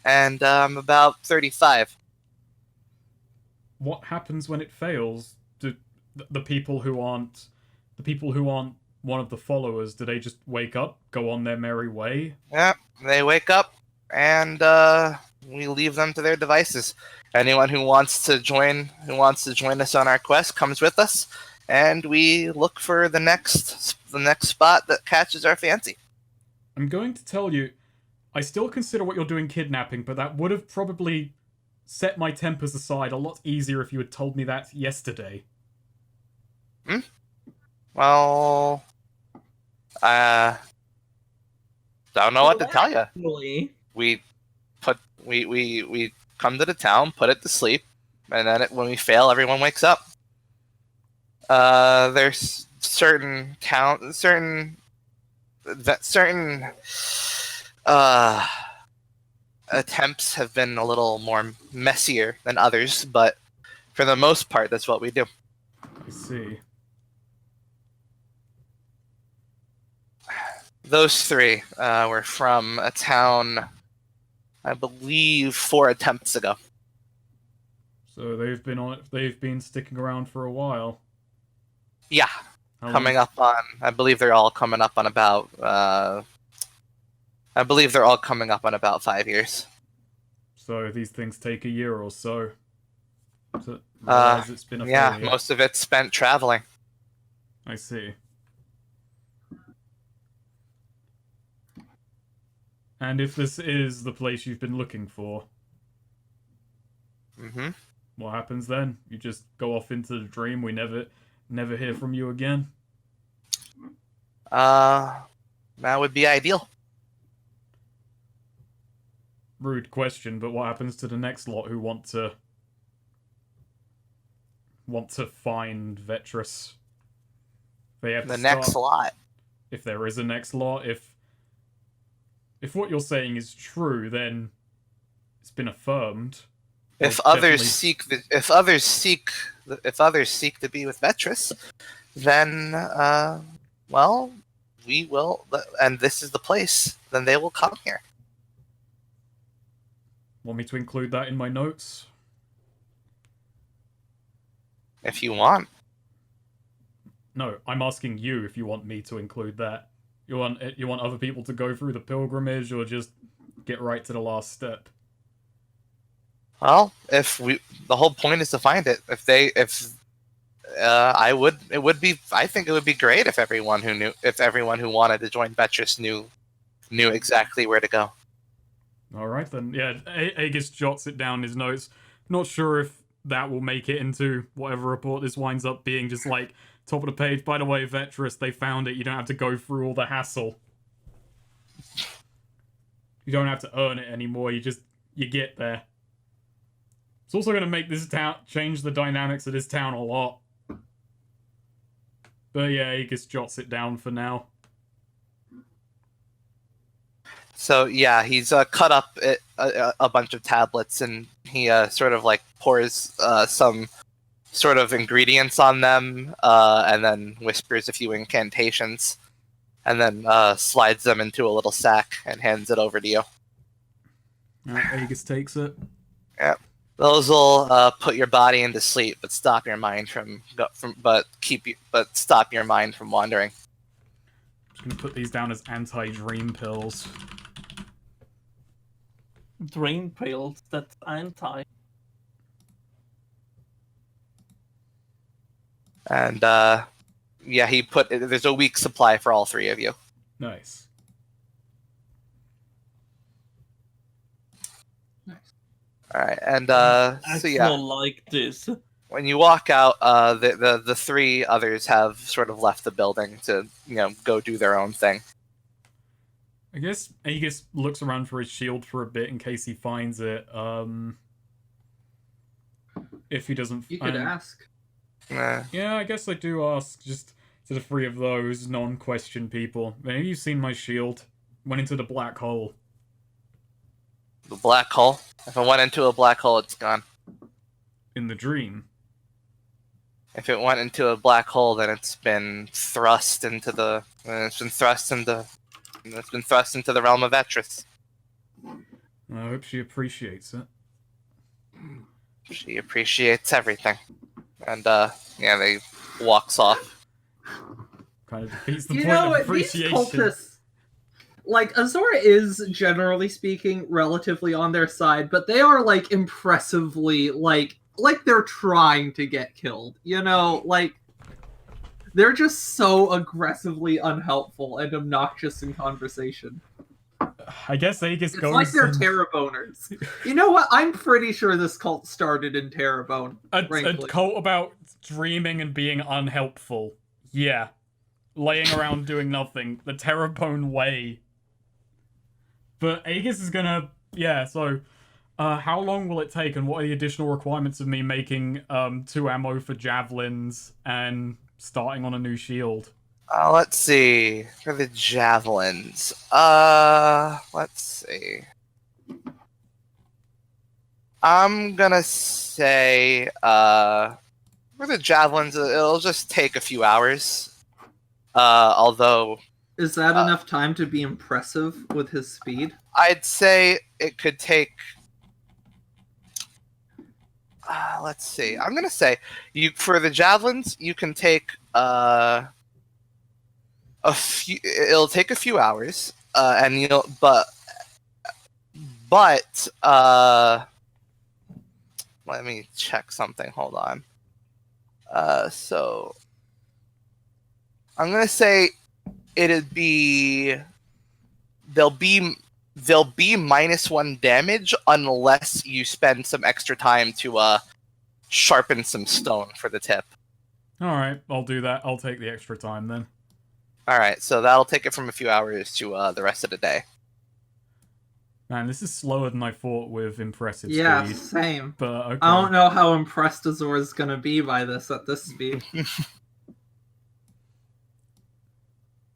Speaker 1: and I'm about 35.
Speaker 2: What happens when it fails? Do the people who aren't one of the followers, do they just wake up, go on their merry way?
Speaker 1: Yeah, they wake up, and we leave them to their devices. anyone who wants to join us on our quest comes with us, and we look for the next spot that catches our fancy.
Speaker 2: I'm going to tell you, I still consider what you're doing kidnapping, but that would have probably set my tempers aside a lot easier if you had told me that yesterday.
Speaker 1: Well, don't know what to tell you.
Speaker 3: Actually,
Speaker 1: We come to the town, put it to sleep, and then when we fail, everyone wakes up. There's certain attempts have been a little more messier than others, but for the most part, that's what we do.
Speaker 2: I see.
Speaker 1: Those three were from a town, I believe, 4 attempts ago.
Speaker 2: So they've been sticking around for a while.
Speaker 1: Yeah,
Speaker 2: How
Speaker 1: coming
Speaker 2: long-
Speaker 1: up on. I believe they're all coming up on about. I believe they're all coming up on about 5 years.
Speaker 2: So these things take a year or so. To
Speaker 1: Uh,
Speaker 2: realize it's been a
Speaker 1: Yeah,
Speaker 2: failure.
Speaker 1: most of it's spent traveling.
Speaker 2: I see. And if this is the place you've been looking for,
Speaker 1: Mm-hmm.
Speaker 2: what happens then? You just go off into the dream. We never hear from you again.
Speaker 1: That would be ideal.
Speaker 2: Rude question, but what happens to the next lot who want to find Vetrus? They have
Speaker 1: The
Speaker 2: to
Speaker 1: next
Speaker 2: start,
Speaker 1: lot.
Speaker 2: if there is a next lot. If what you're saying is true, then it's been affirmed.
Speaker 1: If
Speaker 2: Well,
Speaker 1: others
Speaker 2: definitely-
Speaker 1: if others seek to be with Vetrus, then well, we will, and this is the place. Then they will come here.
Speaker 2: Want me to include that in my notes?
Speaker 1: If you want.
Speaker 2: No, I'm asking you if you want me to include that. You want other people to go through the pilgrimage, or just get right to the last step?
Speaker 1: Well, the whole point is to find it. I think it would be great if everyone who wanted to join Vetrus knew exactly where to go.
Speaker 2: All right then. Yeah, Aegis jots it down in his notes. Not sure if that will make it into whatever report this winds up being. Just like top of the page. By the way, Vetrus, they found it. You don't have to go through all the hassle. You don't have to earn it anymore. You get there. It's also going to make this town change the dynamics of this town a lot. But yeah, Aegis jots it down for now.
Speaker 1: So yeah, he's cut up a bunch of tablets, and he sort of like pours some sort of ingredients on them, and then whispers a few incantations, and then slides them into a little sack and hands it over to you.
Speaker 2: Aegis takes it.
Speaker 1: Those will put your body into sleep, but stop your mind stop your mind from wandering.
Speaker 2: Just gonna put these down as anti-dream pills.
Speaker 3: drain pills, that's anti.
Speaker 1: And yeah, there's a week's supply for all 3 of you.
Speaker 2: Nice.
Speaker 1: All right, and
Speaker 3: I
Speaker 1: so yeah,
Speaker 3: don't like this.
Speaker 1: when you walk out, the 3 others have sort of left the building to go do their own thing.
Speaker 2: I guess Aegis looks around for his shield for a bit in case he finds it. If he doesn't,
Speaker 4: You could
Speaker 2: and-
Speaker 4: ask.
Speaker 2: Yeah, I guess I do ask just to the 3 of those non-question people. Maybe you've seen my shield. Went into the black hole.
Speaker 1: The black hole. If it went into a black hole, it's gone.
Speaker 2: In the dream.
Speaker 1: If it went into a black hole, then it's been thrust into the realm of Vetrus.
Speaker 2: I hope she appreciates it.
Speaker 1: She appreciates everything, and yeah, they walks off.
Speaker 2: Kind of defeats the
Speaker 4: You
Speaker 2: point
Speaker 4: know
Speaker 2: of
Speaker 4: what? These
Speaker 2: appreciation.
Speaker 4: cultists. like Azora is generally speaking relatively on their side, but they are like impressively like they're trying to get killed. You know, like they're just so aggressively unhelpful and obnoxious in conversation.
Speaker 2: I guess Aegis
Speaker 4: It's
Speaker 2: goes.
Speaker 4: like they're
Speaker 2: and-
Speaker 4: Terraboners. You know what? I'm pretty sure this cult started in Terrebone.
Speaker 2: a
Speaker 4: frankly.
Speaker 2: cult about dreaming and being unhelpful. Yeah. Laying around doing nothing. The Terrabone way. But Aegis is gonna... Yeah, so... how long will it take, and what are the additional requirements of me making 2 ammo for javelins and starting on a new shield?
Speaker 1: Let's see. For the javelins. Let's see. I'm gonna say, for the javelins, it'll just take a few hours. Although,
Speaker 4: Is that enough time to be impressive with his speed?
Speaker 1: I'd say it could take... let's see. I'm gonna say, for the javelins, you can take, a few... It'll take a few hours, and you'll... But, let me check something. Hold on. So I'm gonna say it'd be they'll be -1 damage unless you spend some extra time to sharpen some stone for the tip.
Speaker 2: Alright, I'll do that. I'll take the extra time then.
Speaker 1: All right, so that'll take it from a few hours to the rest of the day.
Speaker 2: Man, this is slower than I thought with impressive
Speaker 4: Yeah,
Speaker 2: speed.
Speaker 4: same.
Speaker 2: But okay.
Speaker 4: I don't know how impressed Azora's gonna be by this at this speed.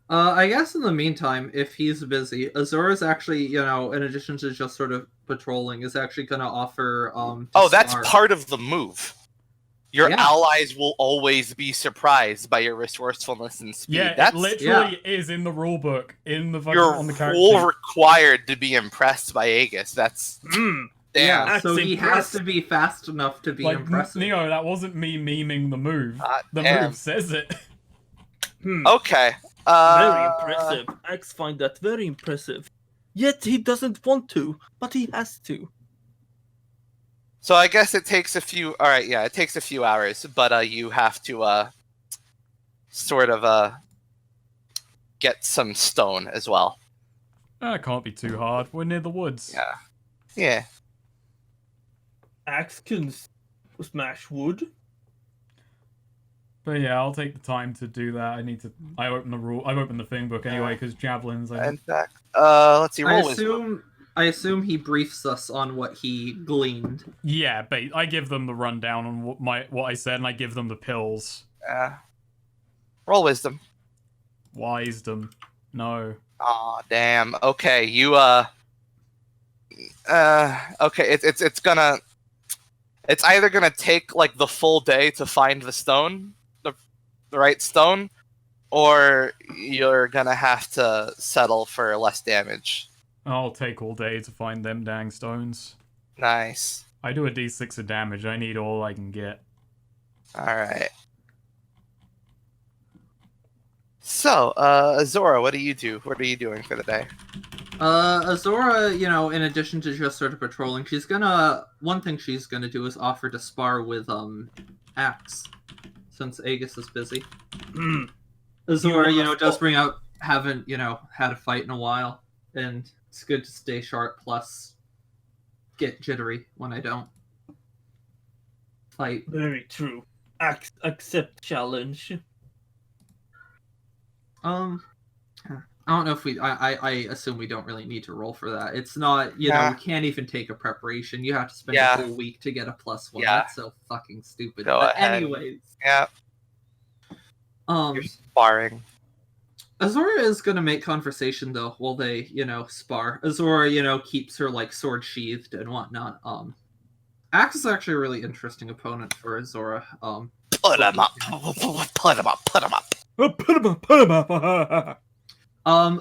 Speaker 4: I guess in the meantime, if he's busy, Azora's actually, you know, in addition to just sort of patrolling, is actually gonna offer to
Speaker 1: Oh, that's
Speaker 4: spar.
Speaker 1: part of the move. Your
Speaker 4: Yeah.
Speaker 1: allies will always be surprised by your resourcefulness and speed.
Speaker 2: Yeah,
Speaker 1: That's
Speaker 2: it literally is in the rulebook, in the fucking
Speaker 1: you're
Speaker 2: on the character
Speaker 1: full
Speaker 2: sheet.
Speaker 1: required to be impressed by Aegis. That's damn.
Speaker 4: Yeah, so
Speaker 5: That's
Speaker 4: he has to be fast enough to be
Speaker 2: Like,
Speaker 4: impressive.
Speaker 2: Neo, that wasn't me memeing the move. The
Speaker 1: Damn.
Speaker 2: move says it.
Speaker 1: Okay.
Speaker 3: Very impressive. Axe find that very impressive. Yet he doesn't want to, but he has to.
Speaker 1: So I guess it takes a few. All right, yeah, it takes a few hours, but you have to sort of get some stone as well.
Speaker 2: That can't be too hard. We're near the woods.
Speaker 1: Yeah. Yeah.
Speaker 3: Axe can smash wood.
Speaker 2: But yeah, I'll take the time to do that. I open the thing book anyway because javelins.
Speaker 1: In fact, let's see. Roll wisdom.
Speaker 4: I assume he briefs us on what he gleaned.
Speaker 2: Yeah, but I give them the rundown on what I said, and I give them the pills.
Speaker 1: Roll wisdom.
Speaker 2: Wisdom. No.
Speaker 1: Aw, damn. Okay, you okay, it's either gonna take like the full day to find the stone, the right stone, or you're gonna have to settle for less damage.
Speaker 2: I'll take all day to find them dang stones.
Speaker 1: Nice.
Speaker 2: I do a d6 of damage. I need all I can get.
Speaker 1: Alright. So, Azora, what do you do? What are you doing for the day?
Speaker 4: Azora, you know, in addition to just sort of patrolling, one thing she's gonna do is offer to spar with, Axe, since Aegis is busy. Azora, you know, does bring out, haven't, you know, had a fight in a while, and it's good to stay sharp, plus get jittery when I don't fight.
Speaker 3: Very true. Axe accept challenge.
Speaker 4: I don't know if I assume we don't really need to roll for that. It's not, you know,
Speaker 1: Yeah.
Speaker 4: we can't even take a preparation. You have to spend
Speaker 1: Yeah.
Speaker 4: a whole week to get a +1.
Speaker 1: Yeah.
Speaker 4: That's so fucking stupid.
Speaker 1: Go
Speaker 4: But
Speaker 1: ahead.
Speaker 4: anyways,
Speaker 1: Yeah, you're sparring.
Speaker 4: Azora is gonna make conversation though while they, you know, spar. Azora, you know, keeps her like sword sheathed and whatnot. Axe is actually a really interesting opponent for Azora.
Speaker 1: Put him up. Put him up. Put him up.
Speaker 3: Put him up.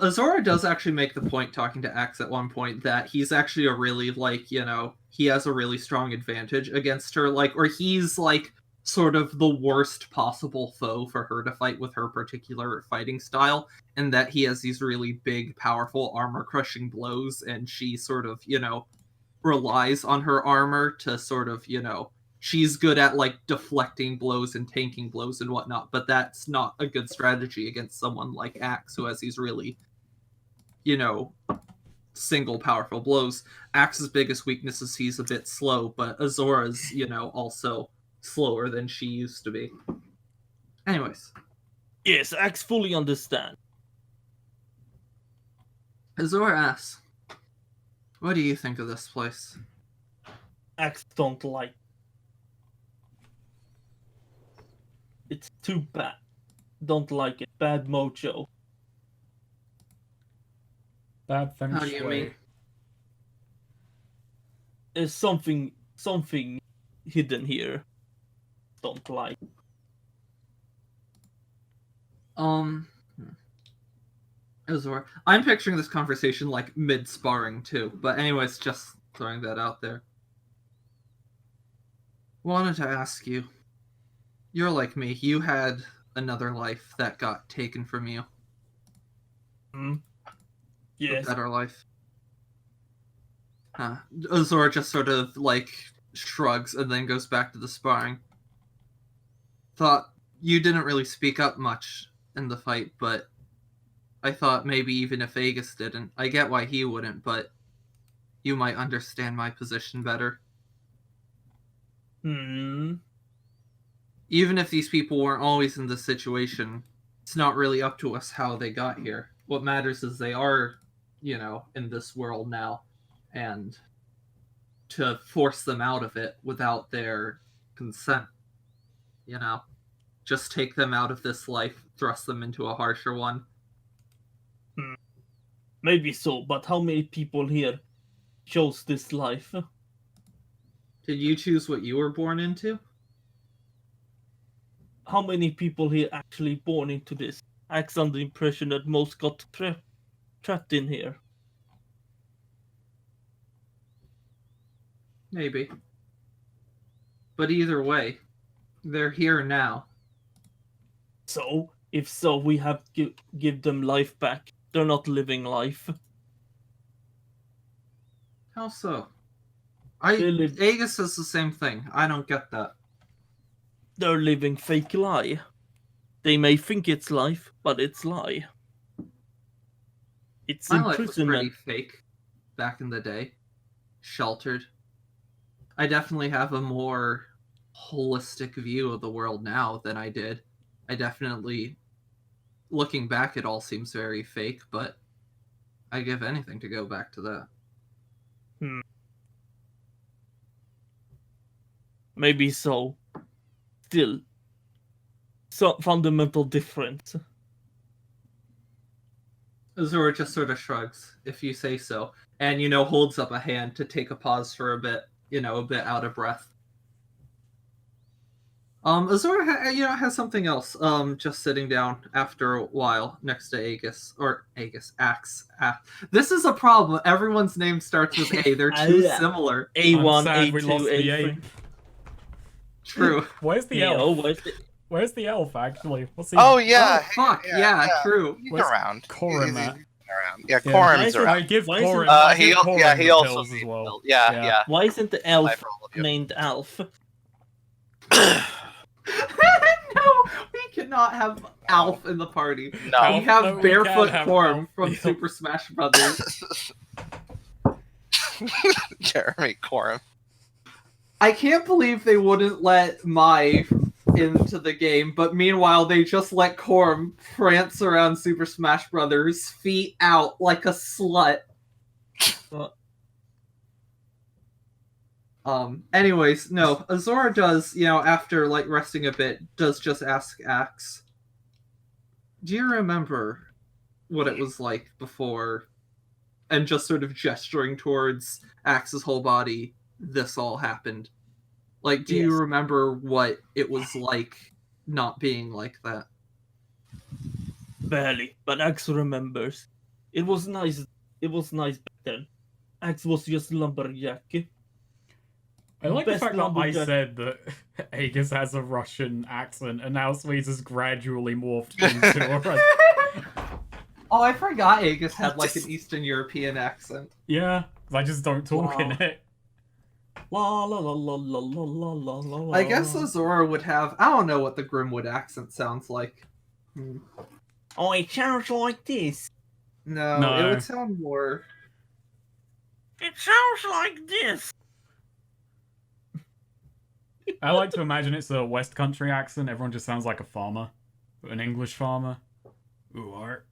Speaker 4: Azora does actually make the point talking to Axe at one point that he's actually a really, like, you know, he has a really strong advantage against her, like, or he's like sort of the worst possible foe for her to fight with her particular fighting style, and that he has these really big, powerful, armor-crushing blows, and she sort of, relies on her armor to sort of, she's good at, like, deflecting blows and tanking blows and whatnot, but that's not a good strategy against someone like Axe, who has these really, single powerful blows. Axe's biggest weakness is he's a bit slow, but Azora's, also slower than she used to be. Anyways.
Speaker 3: Yes, Axe fully understand.
Speaker 4: Azora asks, what do you think of this place?
Speaker 3: Axe don't like. It's too bad. Don't like it. Bad mojo.
Speaker 2: Bad feng
Speaker 4: How do you
Speaker 2: shui.
Speaker 4: mean?
Speaker 3: There's something hidden here. Don't like.
Speaker 4: Azora. I'm picturing this conversation like mid-sparring too, but anyways, just throwing that out there. Wanted to ask you. You're like me. You had another life that got taken from you.
Speaker 3: Yes.
Speaker 4: A better life. Azora just sort of like shrugs and then goes back to the sparring. Thought you didn't really speak up much in the fight, but I thought maybe even if Aegis didn't, I get why he wouldn't, but you might understand my position better.
Speaker 3: Hmm.
Speaker 4: Even if these people weren't always in this situation, it's not really up to us how they got here. What matters is they are, in this world now, and to force them out of it without their consent, just take them out of this life, thrust them into a harsher one.
Speaker 3: Maybe so, but how many people here chose this life?
Speaker 4: Did you choose what you were born into?
Speaker 3: How many people here actually born into this? Acts on the impression that most got trapped in here.
Speaker 4: Maybe. But either way, they're here now.
Speaker 3: So, if so, we have to give them life back. They're not living life.
Speaker 4: How so?
Speaker 3: They live-
Speaker 4: Aegis says the same thing. I don't get that.
Speaker 3: They're living fake lie. They may think it's life, but it's lie. It's
Speaker 4: My life was pretty
Speaker 3: imprisonment.
Speaker 4: fake back in the day. Sheltered. I definitely have a more holistic view of the world now than I did. I definitely, looking back, it all seems very fake, but I give anything to go back to that.
Speaker 3: Maybe so. Still, some fundamental difference.
Speaker 4: Azura just sort of shrugs, if you say so, and, holds up a hand to take a pause for a bit, a bit out of breath. Azura, has something else, just sitting down after a while next to Axe. This is a problem. Everyone's name starts with A. They're too similar.
Speaker 3: A1,
Speaker 2: I'm sad
Speaker 3: A2,
Speaker 2: we lost the
Speaker 3: A3.
Speaker 2: A.
Speaker 4: True.
Speaker 2: Where's the
Speaker 3: Yeah,
Speaker 2: elf? Where's the elf, actually? What's he?
Speaker 1: Oh yeah.
Speaker 4: Oh, fuck. Yeah, true.
Speaker 1: He's
Speaker 2: Where's
Speaker 1: around.
Speaker 2: Corum
Speaker 1: He's
Speaker 2: at?
Speaker 1: around. Yeah,
Speaker 2: Yeah.
Speaker 1: Corum's
Speaker 3: Why is
Speaker 1: around.
Speaker 2: I give
Speaker 3: Why is it-
Speaker 2: Corum. I
Speaker 1: He
Speaker 2: give Corum
Speaker 1: he
Speaker 2: the
Speaker 1: also
Speaker 2: pills as
Speaker 1: needs
Speaker 2: well.
Speaker 1: pills. Yeah.
Speaker 3: Why isn't the
Speaker 1: Bye
Speaker 3: elf
Speaker 1: for all of you.
Speaker 3: named Alf?
Speaker 4: No, we cannot have Alf in the party.
Speaker 1: No.
Speaker 4: We have
Speaker 2: No, we
Speaker 4: Barefoot
Speaker 2: can't have
Speaker 4: Corm
Speaker 2: Alf.
Speaker 4: from
Speaker 2: Yep.
Speaker 4: Super Smash Brothers.
Speaker 1: Jeremy Corum.
Speaker 4: I can't believe they wouldn't let Mai into the game, but meanwhile they just let Corm prance around Super Smash Brothers, feet out like a slut. Anyways, no, Azora does, after like resting a bit, does just ask Axe, do you remember what it was like before? And just sort of gesturing towards Axe's whole body, this all happened. Like, do you
Speaker 3: Yes.
Speaker 4: remember what it was like not being like that?
Speaker 3: Barely, but Axe remembers. It was nice. It was nice back then. Axe was just lumberjack.
Speaker 2: I like the
Speaker 3: Best
Speaker 2: fact that I
Speaker 3: lumberjack.
Speaker 2: said that Aegis has a Russian accent, and now Swedes has gradually morphed into a Russian.
Speaker 4: Oh, I forgot Aegis had like
Speaker 1: Just-
Speaker 4: an Eastern European accent.
Speaker 2: Yeah, 'cause I just don't talk in
Speaker 4: Wow.
Speaker 2: it.
Speaker 3: La la la la la la la la la.
Speaker 4: I guess Azora would have. I don't know what the Grimwood accent sounds like. Hmm.
Speaker 3: Oh, it sounds like this.
Speaker 4: No, it
Speaker 2: No.
Speaker 4: would sound more.
Speaker 3: It sounds like this.
Speaker 2: I like to imagine it's a West Country accent. Everyone just sounds like a farmer, an English farmer. Ooh, Art.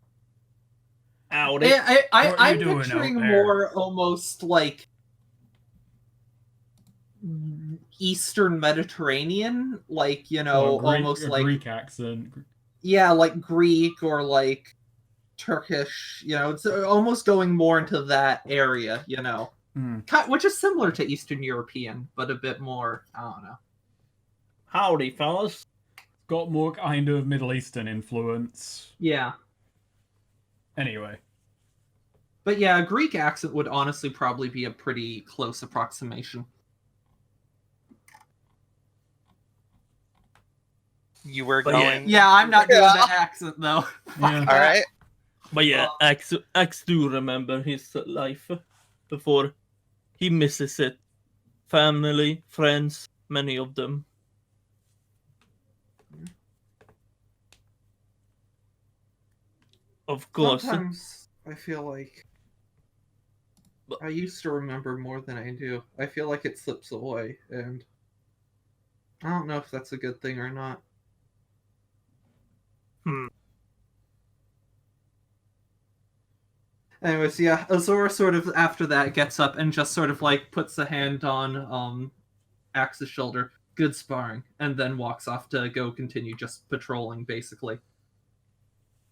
Speaker 3: Howdy.
Speaker 2: What are you
Speaker 4: I'm
Speaker 2: doing out
Speaker 4: picturing
Speaker 2: there?
Speaker 4: more almost like Eastern Mediterranean, like
Speaker 2: Oh,
Speaker 4: almost
Speaker 2: a
Speaker 4: like
Speaker 2: Greek accent.
Speaker 4: yeah, like Greek or like Turkish. It's almost going more into that area.
Speaker 2: Hmm.
Speaker 4: Which is similar to Eastern European, but a bit more. I don't know.
Speaker 3: Howdy, fellas.
Speaker 2: Got more kind of Middle Eastern influence.
Speaker 4: Yeah,
Speaker 2: Anyway.
Speaker 4: but yeah, a Greek accent would honestly probably be a pretty close approximation.
Speaker 1: You were
Speaker 3: But yeah.
Speaker 1: going.
Speaker 4: Yeah, I'm not doing
Speaker 1: Yeah.
Speaker 4: the accent though.
Speaker 2: Yeah.
Speaker 1: All right.
Speaker 3: But yeah, Axe do remember his life before he misses it. Family, friends, many of them. Of course.
Speaker 4: Sometimes I feel like
Speaker 3: But-
Speaker 4: I used to remember more than I do. I feel like it slips away, and I don't know if that's a good thing or not.
Speaker 3: Hmm.
Speaker 4: Anyways, yeah, Azora sort of after that gets up and just sort of like puts a hand on Axe's shoulder. Good sparring, and then walks off to go continue just patrolling, basically.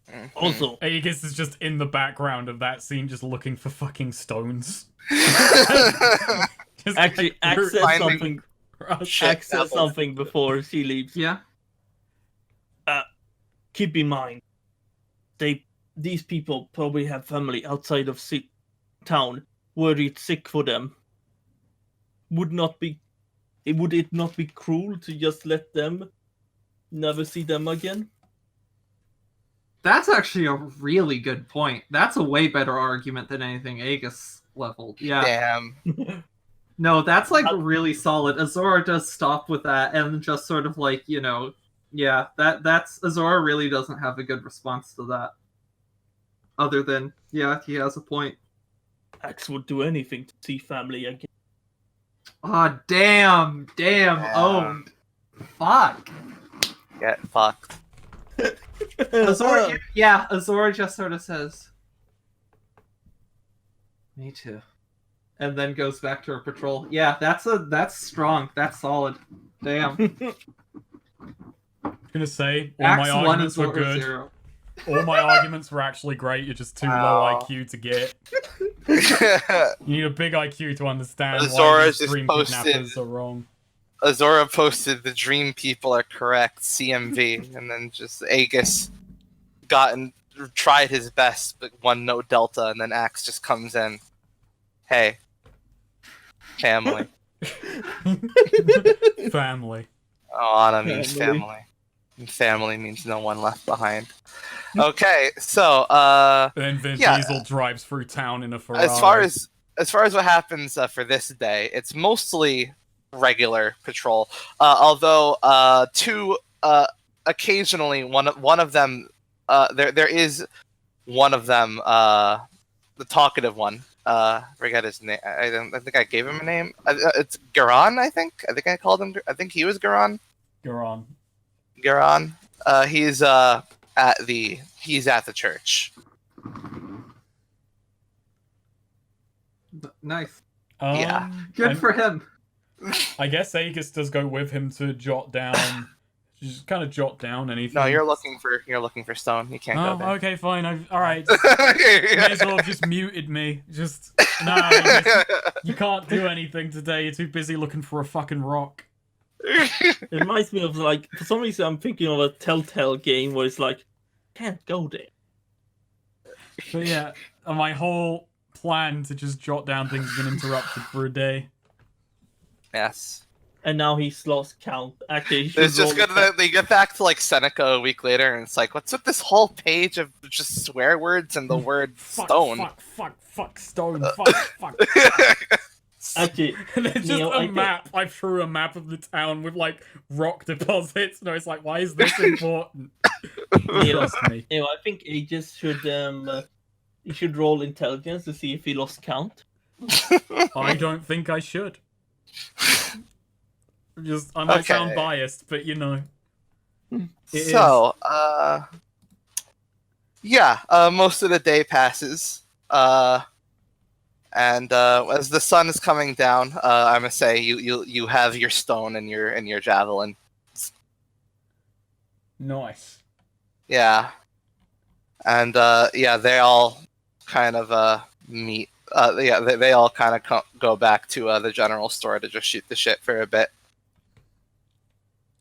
Speaker 1: Mhm.
Speaker 3: Also,
Speaker 2: Aegis is just in the background of that scene, just looking for fucking stones. Just
Speaker 3: actually,
Speaker 2: like,
Speaker 3: Axe says
Speaker 1: finding-
Speaker 3: something.
Speaker 1: Shit,
Speaker 3: Axe says
Speaker 1: apples.
Speaker 3: something before she leaves.
Speaker 4: Yeah.
Speaker 3: Keep in mind, these people probably have family outside of town. Were it sick for them, would it not be cruel to just let them never see them again?
Speaker 4: That's actually a really good point. That's a way better argument than anything Aegis leveled. Yeah.
Speaker 1: Damn.
Speaker 4: No, that's like really solid. Azora does stop with that and just sort of like, yeah, that's Azora really doesn't have a good response to that. Other than, yeah, he has a point.
Speaker 3: Axe would do anything to see family again.
Speaker 4: Oh, damn,
Speaker 1: Yeah.
Speaker 4: owned. Fuck.
Speaker 1: Get fucked.
Speaker 4: Azora, yeah, Azora just sort of says, "Me too," and then goes back to her patrol. Yeah, that's strong. That's solid. Damn.
Speaker 2: I'm gonna say, all
Speaker 4: Axe
Speaker 2: my
Speaker 4: 1
Speaker 2: arguments were
Speaker 4: Azora
Speaker 2: good.
Speaker 4: 0.
Speaker 2: All my arguments were actually great. You're just too low
Speaker 1: Wow.
Speaker 2: IQ to get. You need a big IQ to understand why
Speaker 1: Azora's
Speaker 2: these
Speaker 1: just
Speaker 2: dream
Speaker 1: posted-
Speaker 2: kidnappers are wrong.
Speaker 1: Azora posted the dream people are correct, CMV, and then just Aegis tried his best, but won no delta, and then Axe just comes in. Hey, family.
Speaker 2: Family.
Speaker 1: Oh, Anna means
Speaker 3: Family.
Speaker 1: family. And family means no one left behind. Okay, so
Speaker 2: And then Vin
Speaker 1: Yeah.
Speaker 2: Diesel drives through town in a Ferrari.
Speaker 1: as far as what happens for this day, it's mostly regular patrol. Although occasionally one of them there is one of them the talkative one. Forget his name. I think I gave him a name. It's Garan. I think I called him. I think he was Garan.
Speaker 2: You're on.
Speaker 1: Garan. He's at the church.
Speaker 4: Nice.
Speaker 1: Yeah.
Speaker 4: Good for him.
Speaker 2: I guess Aegis does go with him to jot down. Just kind of jot down anything.
Speaker 1: No, you're looking for stone. You can't go
Speaker 2: Oh,
Speaker 1: there.
Speaker 2: okay, fine. All right. You may as well have just muted me. Just no. You can't do anything today. You're too busy looking for a fucking rock.
Speaker 3: It reminds me of, like, for some reason I'm thinking of a Telltale game where it's like, can't go there.
Speaker 2: But yeah, my whole plan to just jot down things has been interrupted for a day.
Speaker 1: Yes.
Speaker 3: And now he's lost count. Actually, he should
Speaker 1: It's just
Speaker 3: roll
Speaker 1: good that they get back to like Seneca a week later, and it's like, what's with this whole page of just swear words and the word
Speaker 2: Fuck,
Speaker 1: stone?
Speaker 2: fuck, stone, fuck.
Speaker 3: Actually,
Speaker 2: And there's just
Speaker 3: Neil, I
Speaker 2: a
Speaker 3: think-
Speaker 2: map. I threw a map of the town with like rock deposits. And I was like, why is this important?
Speaker 3: Neil,
Speaker 2: Trust me.
Speaker 3: I think Aegis should he should roll intelligence to see if he lost count.
Speaker 2: I don't think I should. I might sound
Speaker 1: Okay.
Speaker 2: biased, but you know. It is.
Speaker 1: So, yeah, most of the day passes, and as the sun is coming down, I'm gonna say you have your stone and your javelin.
Speaker 2: Nice.
Speaker 1: Yeah, and yeah, they all kind of meet. Yeah, they all kind of go back to the general store to just shoot the shit for a bit.